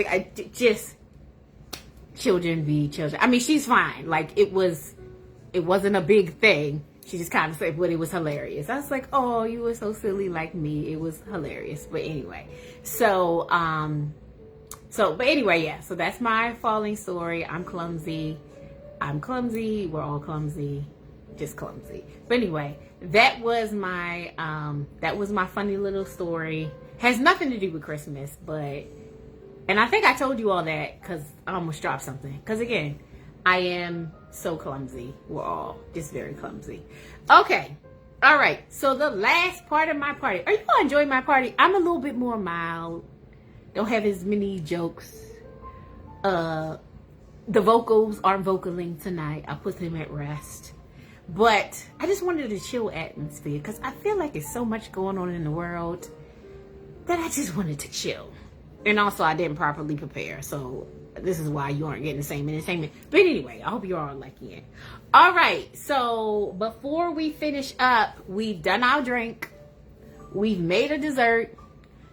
Children be children. I mean, she's fine. Like, it wasn't a big thing. She just kind of said, but it was hilarious. I was like, oh, you were so silly like me. It was hilarious. But anyway, so that's my falling story. I'm clumsy. We're all clumsy. Just clumsy. But anyway, that was my funny little story. Has nothing to do with Christmas, and I think I told you all that because I almost dropped something. Because again, I am so clumsy. We're all just very clumsy. Okay. All right. So the last part of my party. Are you all enjoying my party? I'm a little bit more mild. Don't have as many jokes. The vocals aren't vocaling tonight. I put them at rest. But I just wanted a chill atmosphere because I feel like there's so much going on in the world that I just wanted to chill. And also, I didn't properly prepare. So this is why you aren't getting the same entertainment. But anyway, I hope you all liking it. All right. So before we finish up, we've done our drink. We've made a dessert.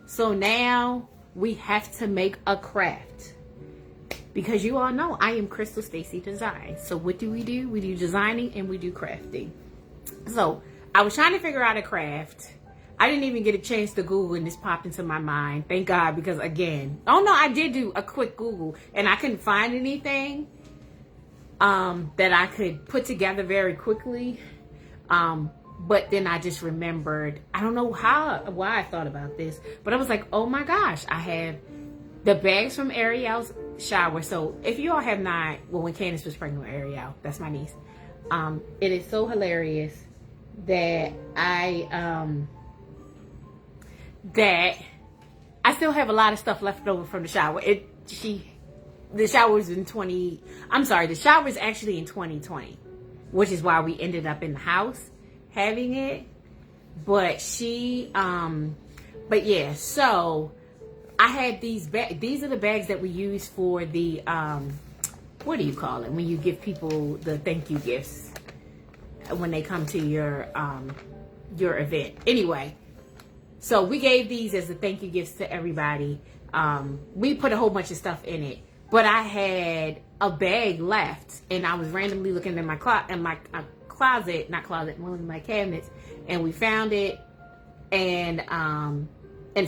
So now we have to make a craft. Because you all know I am Crystal Stacy Design. So what do? We do designing and we do crafting. So I was trying to figure out a craft. I didn't even get a chance to Google, and this popped into my mind. Thank God, because again, I did do a quick Google, and I couldn't find anything that I could put together very quickly. But then I just remembered, I don't know why I thought about this, but I was like, oh my gosh, I have the bags from Ariel's shower. So if you all have not, when Candace was pregnant with Ariel, that's my niece, it is so hilarious that that I still have a lot of stuff left over from the shower. The shower's actually in 2020, which is why we ended up in the house having it. But so I had these bags. These are the bags that we use for the, what do you call it? When you give people the thank you gifts when they come to your event. Anyway. So we gave these as the thank you gifts to everybody. We put a whole bunch of stuff in it, but I had a bag left, and I was randomly looking in my closet, not closet, one of my cabinets, and we found it. And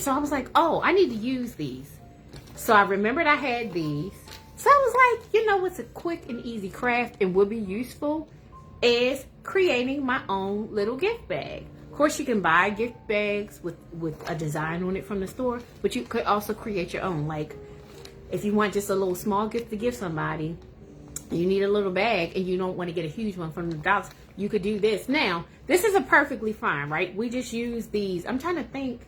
so I was like, oh, I need to use these. So I remembered I had these. So I was like, you know what's a quick and easy craft and would be useful is creating my own little gift bag. Of course, you can buy gift bags with a design on it from the store, but you could also create your own. Like if you want just a little small gift to give somebody, you need a little bag and you don't want to get a huge one from the dollar, you could do this. Now, this is a perfectly fine, right? We just use these. I'm trying to think.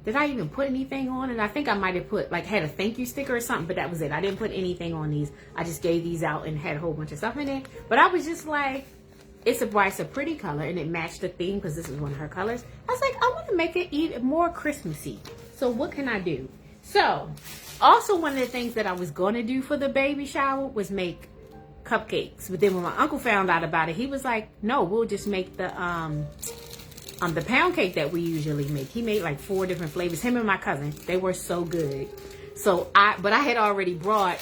Did I even put anything on it? I think I might have put, like, had a thank you sticker or something, but that was it. I didn't put anything on these. I just gave these out and had a whole bunch of stuff in it. But I was just like, it's a pretty color, and it matched the theme because this is one of her colors. I was like, I want to make it even more Christmassy. So what can I do? So, also one of the things that I was going to do for the baby shower was make cupcakes. But then when my uncle found out about it, he was like, no, we'll just make the pound cake that we usually make. He made like 4 different flavors. Him and my cousin, they were so good. So but I had already brought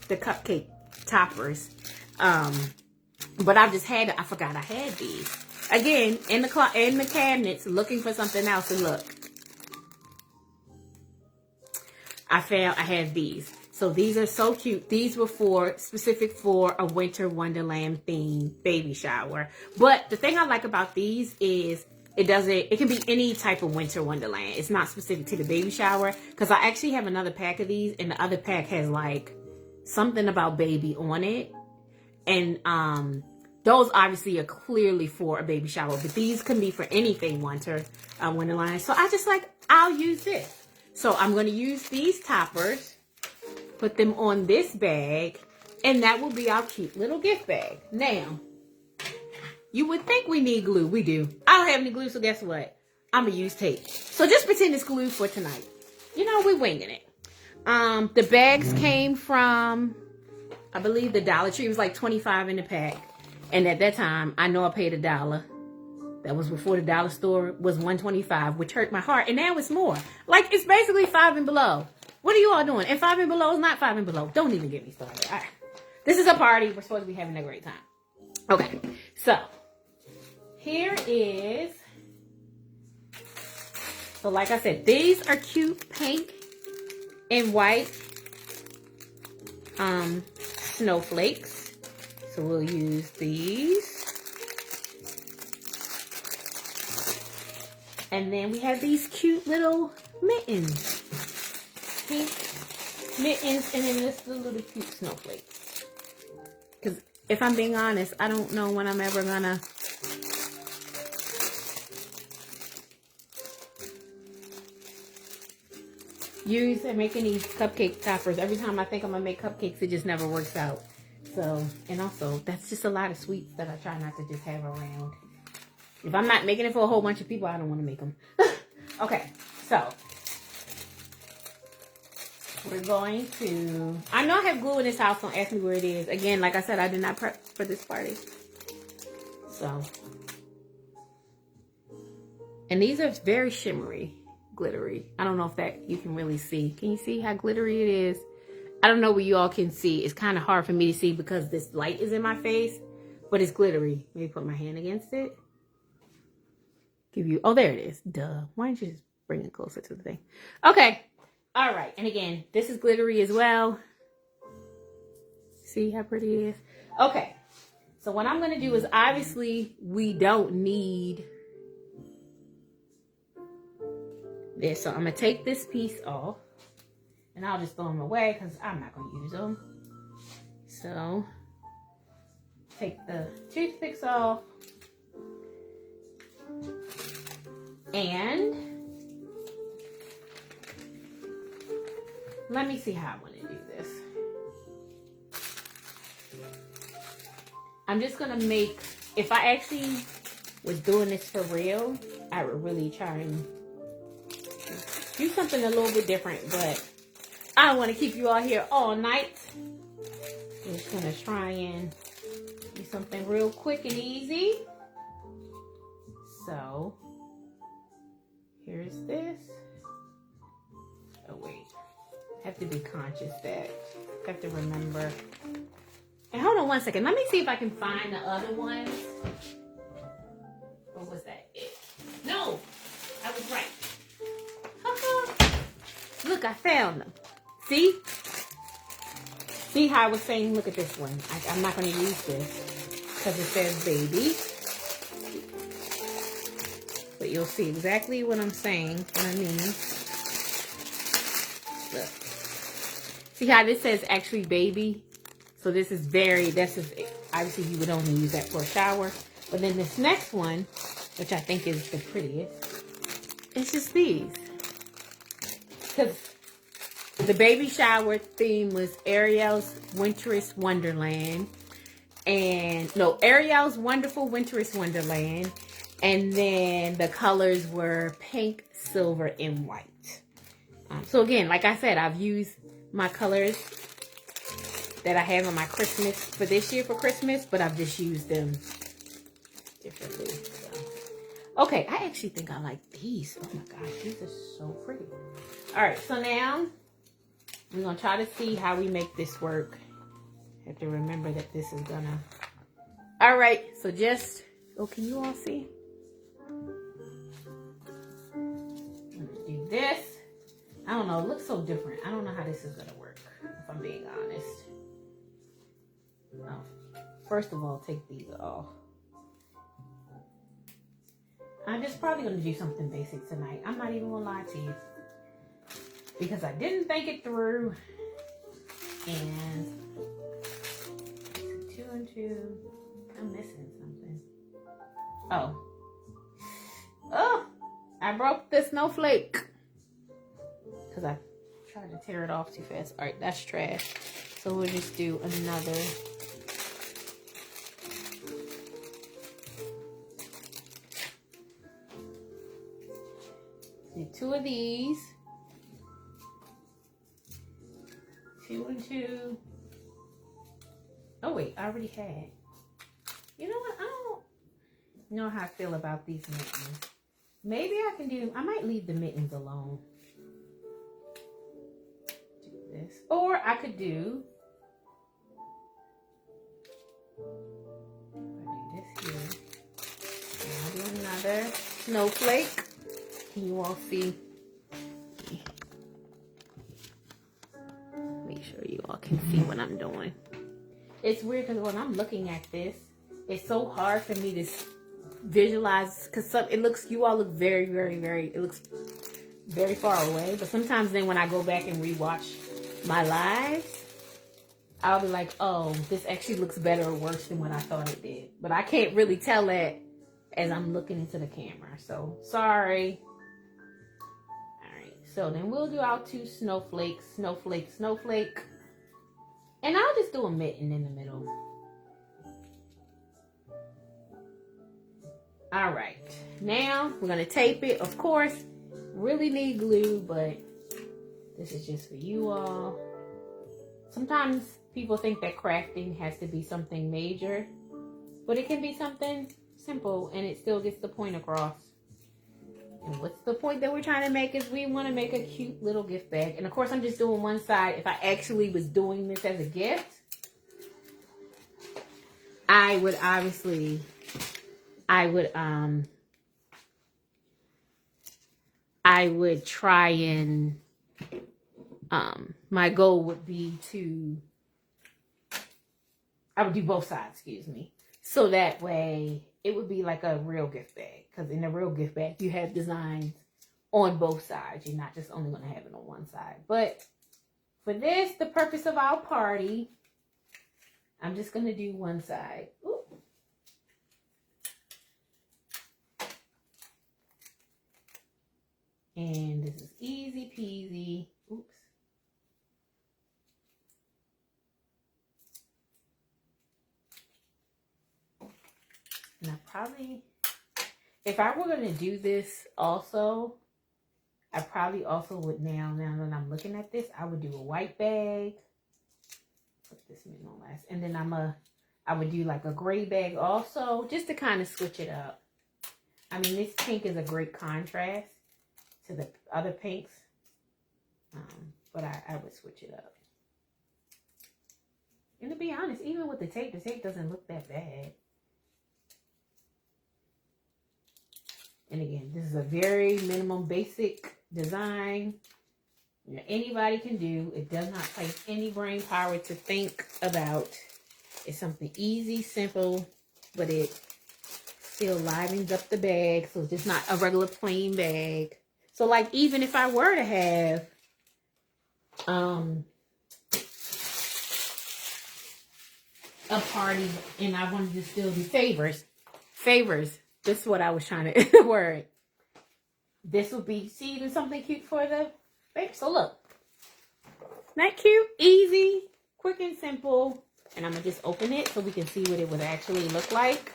the cupcake toppers. But I just had, I forgot I had these. Again, in the cabinets, looking for something else, and look. I had these. So these are so cute. These were specific for a Winter Wonderland themed baby shower. But the thing I like about these is it can be any type of Winter Wonderland. It's not specific to the baby shower. Because I actually have another pack of these, and the other pack has like something about baby on it. And those obviously are clearly for a baby shower, but these can be for anything Winter Wonderland. So I just like, I'll use this. So I'm going to use these toppers, put them on this bag, and that will be our cute little gift bag. Now, you would think we need glue. We do. I don't have any glue, so guess what? I'm going to use tape. So just pretend it's glue for tonight. You know, we're winging it. The bags came from, I believe, the Dollar Tree. It was like $25 in the pack. And at that time, I know I paid $1. That was before the dollar store was $1.25, which hurt my heart. And now it's more. Like, it's basically 5 and below. What are you all doing? And 5 and below is not 5 and below. Don't even get me started. All right. This is a party. We're supposed to be having a great time. Okay. So, here is... So, like I said, these are cute pink and white snowflakes. So we'll use these. And then we have these cute little mittens. Pink mittens, and then this little cute snowflakes. Because if I'm being honest, I don't know when I'm ever gonna use and making these cupcake toppers. Every time I think I'm gonna make cupcakes, it just never works out. So, and also, that's just a lot of sweets that I try not to just have around. If I'm not making it for a whole bunch of people, I don't want to make them. Okay, so we're going to... I know I have glue in this house. Don't ask me where it is. Again, like I said, I did not prep for this party. So. And these are very shimmery, glittery. I don't know if that you can really see. Can you see how glittery it is? I don't know what you all can see. It's kind of hard for me to see because this light is in my face, but it's glittery. Maybe put my hand against it. Give you, oh, there it is. Duh. Why don't you just bring it closer to the thing? Okay. All right. And again, this is glittery as well. See how pretty it is? Okay. So what I'm going to do is, obviously, we don't need this. So I'm going to take this piece off. And I'll just throw them away because I'm not going to use them. So, take the toothpicks off. And let me see how I want to do this. I'm just going to make, if I actually was doing this for real, I would really try and do something a little bit different, but I don't want to keep you all here all night. I'm just going to try and do something real quick and easy. So, here's this. Oh, wait. I have to be conscious that I have to remember And hold on one second. Let me see if I can find the other ones. Or was that it? No, I was right. Look, I found them. See? See how I was saying, look at this one. I'm not going to use this because it says baby. But you'll see exactly what I'm saying, what I mean. Look. See how this says actually baby? So this is obviously you would only use that for a shower. But then this next one, which I think is the prettiest, it's just these. Because the baby shower theme was Ariel's Winterous Wonderland. Ariel's Wonderful Winterous Wonderland. And then the colors were pink, silver, and white. So again, like I said, I've used my colors that I have on my Christmas for this year for Christmas, but I've just used them differently. So. Okay, I actually think I like these. Oh my gosh, these are so pretty. All right, so now we're gonna try to see how we make this work. Have to remember that this is gonna. All right, so can you all see? I'm gonna do this. I don't know, it looks so different. I don't know how this is gonna work, if I'm being honest. Oh, first of all, take these off. I'm just probably going to do something basic tonight. I'm not even going to lie to you. Because I didn't think it through. And 2 and 2. I'm missing something. Oh, I broke the snowflake. Because I tried to tear it off too fast. All right, that's trash. So we'll just do another. Do 2 of these. 2 and 2. Oh wait, I already had. You know what? I don't know how I feel about these mittens. Maybe I might leave the mittens alone. Do this. Or I could do. I'll do this here. And I'll do another snowflake. Can you all see? Make sure you all can see what I'm doing. It's weird because when I'm looking at this, it's so hard for me to visualize because you all look very, very, very, it looks very far away. But sometimes then when I go back and rewatch my lives, I'll be like, oh, this actually looks better or worse than what I thought it did. But I can't really tell that as I'm looking into the camera. So sorry. So then we'll do our 2 snowflakes, snowflake, snowflake. And I'll just do a mitten in the middle. All right. Now we're going to tape it. Of course, really need glue, but this is just for you all. Sometimes people think that crafting has to be something major, but it can be something simple and it still gets the point across. And what's the point that we're trying to make is we want to make a cute little gift bag. And of course, I'm just doing one side. If I actually was doing this as a gift, I would try and, my goal would be I would do both sides, excuse me. So that way it would be like a real gift bag. Because in a real gift bag, you have designs on both sides. You're not just only going to have it on one side. But for this, the purpose of our party, I'm just going to do one side. Ooh. And this is easy peasy. Oops. And I probably... If I were going to do this also, I probably also would now that I'm looking at this, I would do a white bag. Put this in on last. And then I would do like a gray bag also, just to kind of switch it up. I mean, this pink is a great contrast to the other pinks. But I would switch it up. And to be honest, even with the tape doesn't look that bad. And again, this is a very minimum basic design. You know, anybody can do. It does not take any brain power to think about. It's something easy, simple, but it still livens up the bag. So it's just not a regular plain bag. So like even if I were to have a party and I wanted to still do favors. This is what I was trying to word. This would be, see, even something cute for the baby. So look, not cute, easy, quick and simple. And I'm gonna just open it so we can see what it would actually look like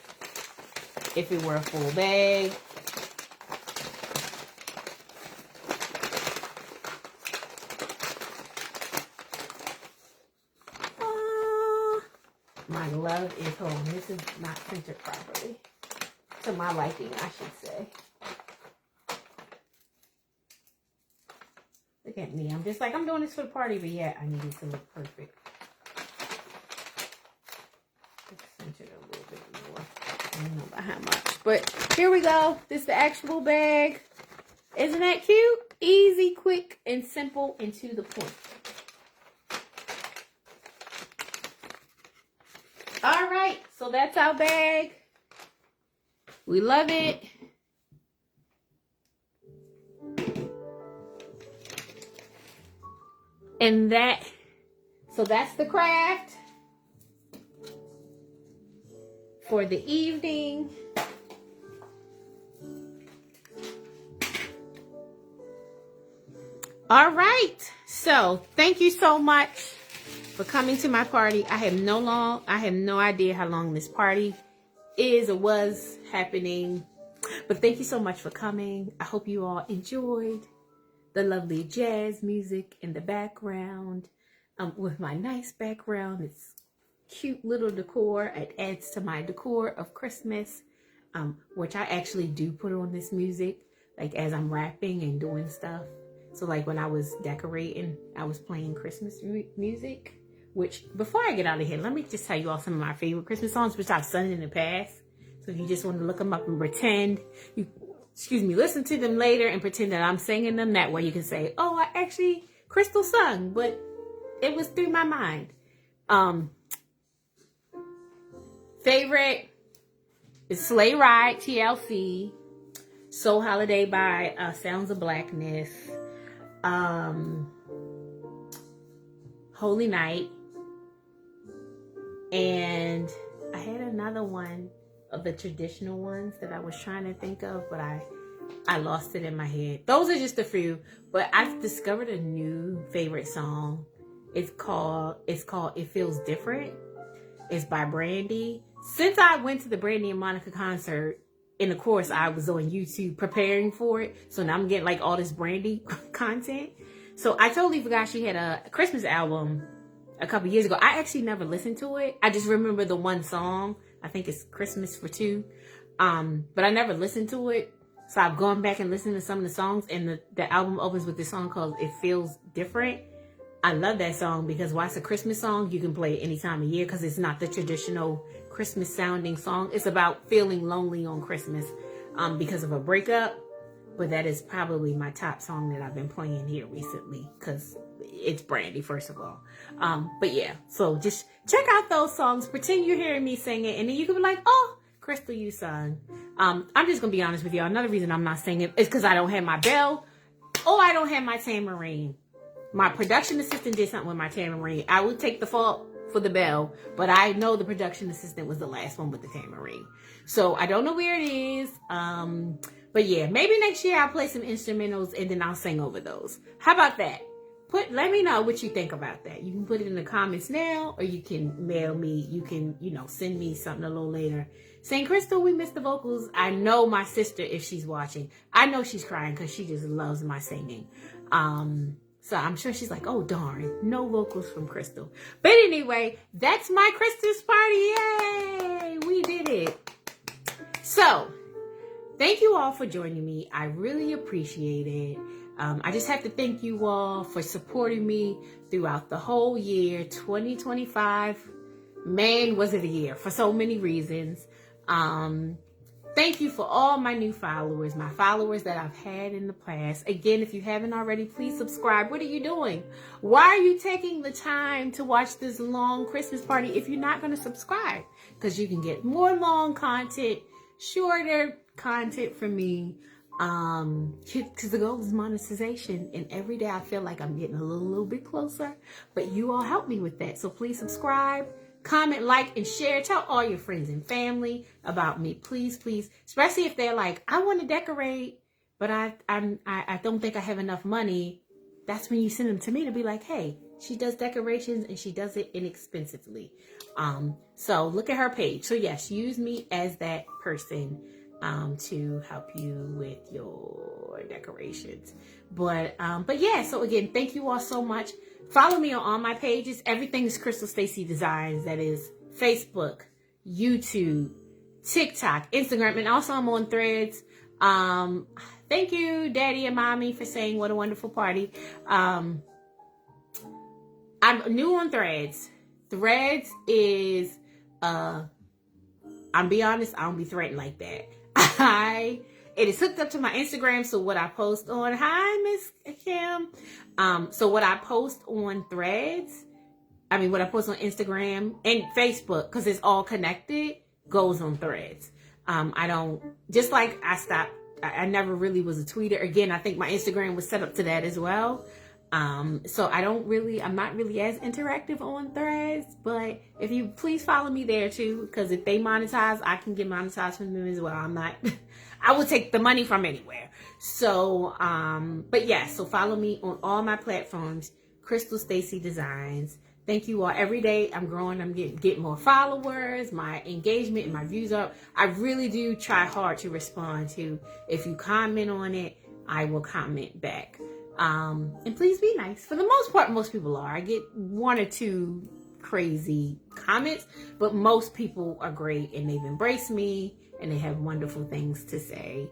if it were a full bag. My glove is home. This is not centered properly. To my liking, I should say. Look at me. I'm just like, I'm doing this for the party, but yeah, I need it to look perfect. Let's center it a little bit more. I don't know about how much. But here we go. This is the actual bag. Isn't that cute? Easy, quick, and simple, and to the point. All right, so that's our bag. We love it. And so that's the craft for the evening. All right, so thank you so much for coming to my party. I have no idea how long this party is or was happening, but thank you so much for coming. I hope you all enjoyed the lovely jazz music in the background. With my nice background, it's cute little decor. It adds to my decor of Christmas, which I actually do put on this music like as I'm rapping and doing stuff. So like when I was decorating, I was playing Christmas music. Which, before I get out of here, let me just tell you all some of my favorite Christmas songs, which I've sung in the past. So if you just want to look them up and pretend, listen to them later and pretend that I'm singing them. That way you can say, oh, I actually, Crystal sung, but it was through my mind. Favorite is Sleigh Ride, TLC. Soul Holiday by Sounds of Blackness. Holy Night. And I had another one of the traditional ones that I was trying to think of, but I lost it in my head. Those are just a few, but I've discovered a new favorite song. It's called It Feels Different. It's by Brandy. Since I went to the Brandy and Monica concert, and of course I was on YouTube preparing for it, so now I'm getting like all this Brandy content. So I totally forgot she had a Christmas album a couple years ago. I actually never listened to it. I just remember the one song. I think it's Christmas for Two. But I never listened to it. So I've gone back and listened to some of the songs, and the album opens with this song called It Feels Different. I love that song because while it's a Christmas song, you can play it any time of year because it's not the traditional Christmas sounding song. It's about feeling lonely on Christmas because of a breakup. But that is probably my top song that I've been playing here recently because it's Brandy, first of all. But yeah, so just check out those songs. Pretend you're hearing me sing it, and then you can be like, oh, Crystal, you sung. I'm just going to be honest with you. Another reason I'm not singing is because I don't have my bell or I don't have my tambourine. My production assistant did something with my tambourine. I would take the fault for the bell, but I know the production assistant was the last one with the tambourine. So I don't know where it is. But yeah, maybe next year I'll play some instrumentals and then I'll sing over those. How about that? Let me know what you think about that. You can put it in the comments now, or you can mail me. You can, send me something a little later saying, Crystal, we missed the vocals. I know my sister, if she's watching, I know she's crying because she just loves my singing. So I'm sure she's like, oh, darn, no vocals from Crystal. But anyway, that's my Christmas party. Yay, we did it. So thank you all for joining me. I really appreciate it. I just have to thank you all for supporting me throughout the whole year. 2025 man, was it a year for so many reasons. Thank you for all my new followers, my followers that I've had in the past. Again, if you haven't already, please subscribe. What are you doing? Why are you taking the time to watch this long Christmas party if you're not going to subscribe? Because you can get more long content, shorter content from me. Because the goal is monetization, and every day I feel like I'm getting a little bit closer, but you all help me with that. So please subscribe, comment, like, and share. Tell all your friends and family about me, please, especially if they're like, I want to decorate, but I don't think I have enough money. That's when you send them to me to be like, hey, she does decorations and she does it inexpensively. So look at her page. So yes, use me as that person to help you with your decorations. But yeah, so again, thank you all so much. Follow me on all my pages. Everything is Crystal Stacy Designs. That is Facebook, YouTube, TikTok, Instagram, and also I'm on Threads. Thank you, Daddy and Mommy, for saying what a wonderful party. I'm new on Threads. Threads is I'm be honest, I don't be threatened like that. It is hooked up to my Instagram, so what I post on, hi Miss Kim. So what I post on Threads, what I post on Instagram and Facebook, because it's all connected, goes on Threads. I don't, just like I never really was a tweeter. Again, I think my Instagram was set up to that as well. So I'm not really as interactive on Threads, but if you please follow me there too, because if they monetize, I can get monetized from them as well. I will take the money from anywhere. So, but yeah, so follow me on all my platforms, Crystal Stacy Designs. Thank you all. Every day I'm growing. I'm getting more followers. My engagement and my views up. I really do try hard to respond to. If you comment on it, I will comment back. And please be nice. For the most part, most people are. I get one or two crazy comments, but most people are great and they've embraced me and they have wonderful things to say.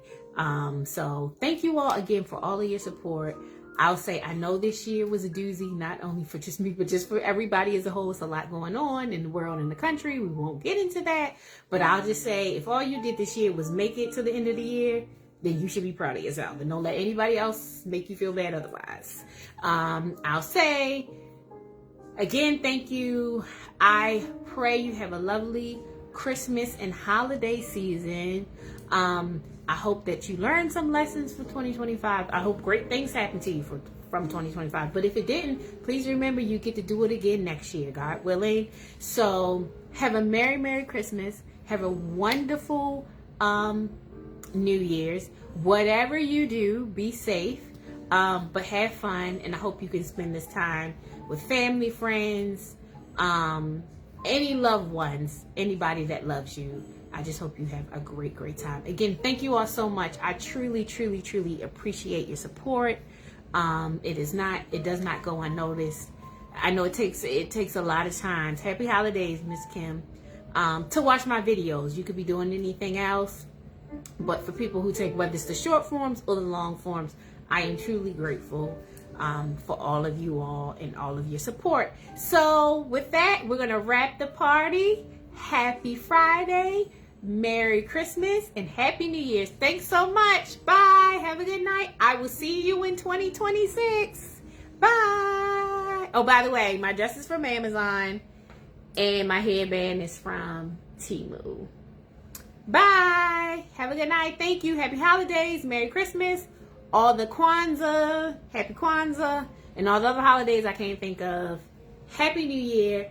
So thank you all again for all of your support. I'll say, I know this year was a doozy, not only for just me, but just for everybody as a whole. It's a lot going on in the world and the country. We won't get into that, but I'll just say, if all you did this year was make it to the end of the year, then you should be proud of yourself and don't let anybody else make you feel bad otherwise. I'll say, again, thank you. I pray you have a lovely Christmas and holiday season. I hope that you learned some lessons for 2025. I hope great things happen to you from 2025. But if it didn't, please remember you get to do it again next year, God willing. So have a Merry, Merry Christmas. Have a wonderful New Year's. Whatever you do, be safe, but have fun. And I hope you can spend this time with family, friends, any loved ones, anybody that loves you. I just hope you have a great, great time. Again, thank you all so much. I truly, truly, truly appreciate your support. It does not go unnoticed. I know it takes a lot of times. Happy holidays, Miss Kim. To watch my videos. You could be doing anything else. But for people who take, whether it's the short forms or the long forms, I am truly grateful for all of you all and all of your support. So with that, we're going to wrap the party. Happy Friday. Merry Christmas and Happy New Year's. Thanks so much. Bye. Have a good night. I will see you in 2026. Bye. Oh, by the way, my dress is from Amazon and my headband is from Temu. Bye. Have a good night. Thank you. Happy holidays. Merry Christmas. All the Kwanzaa. Happy Kwanzaa. And all the other holidays I can't think of. Happy New Year.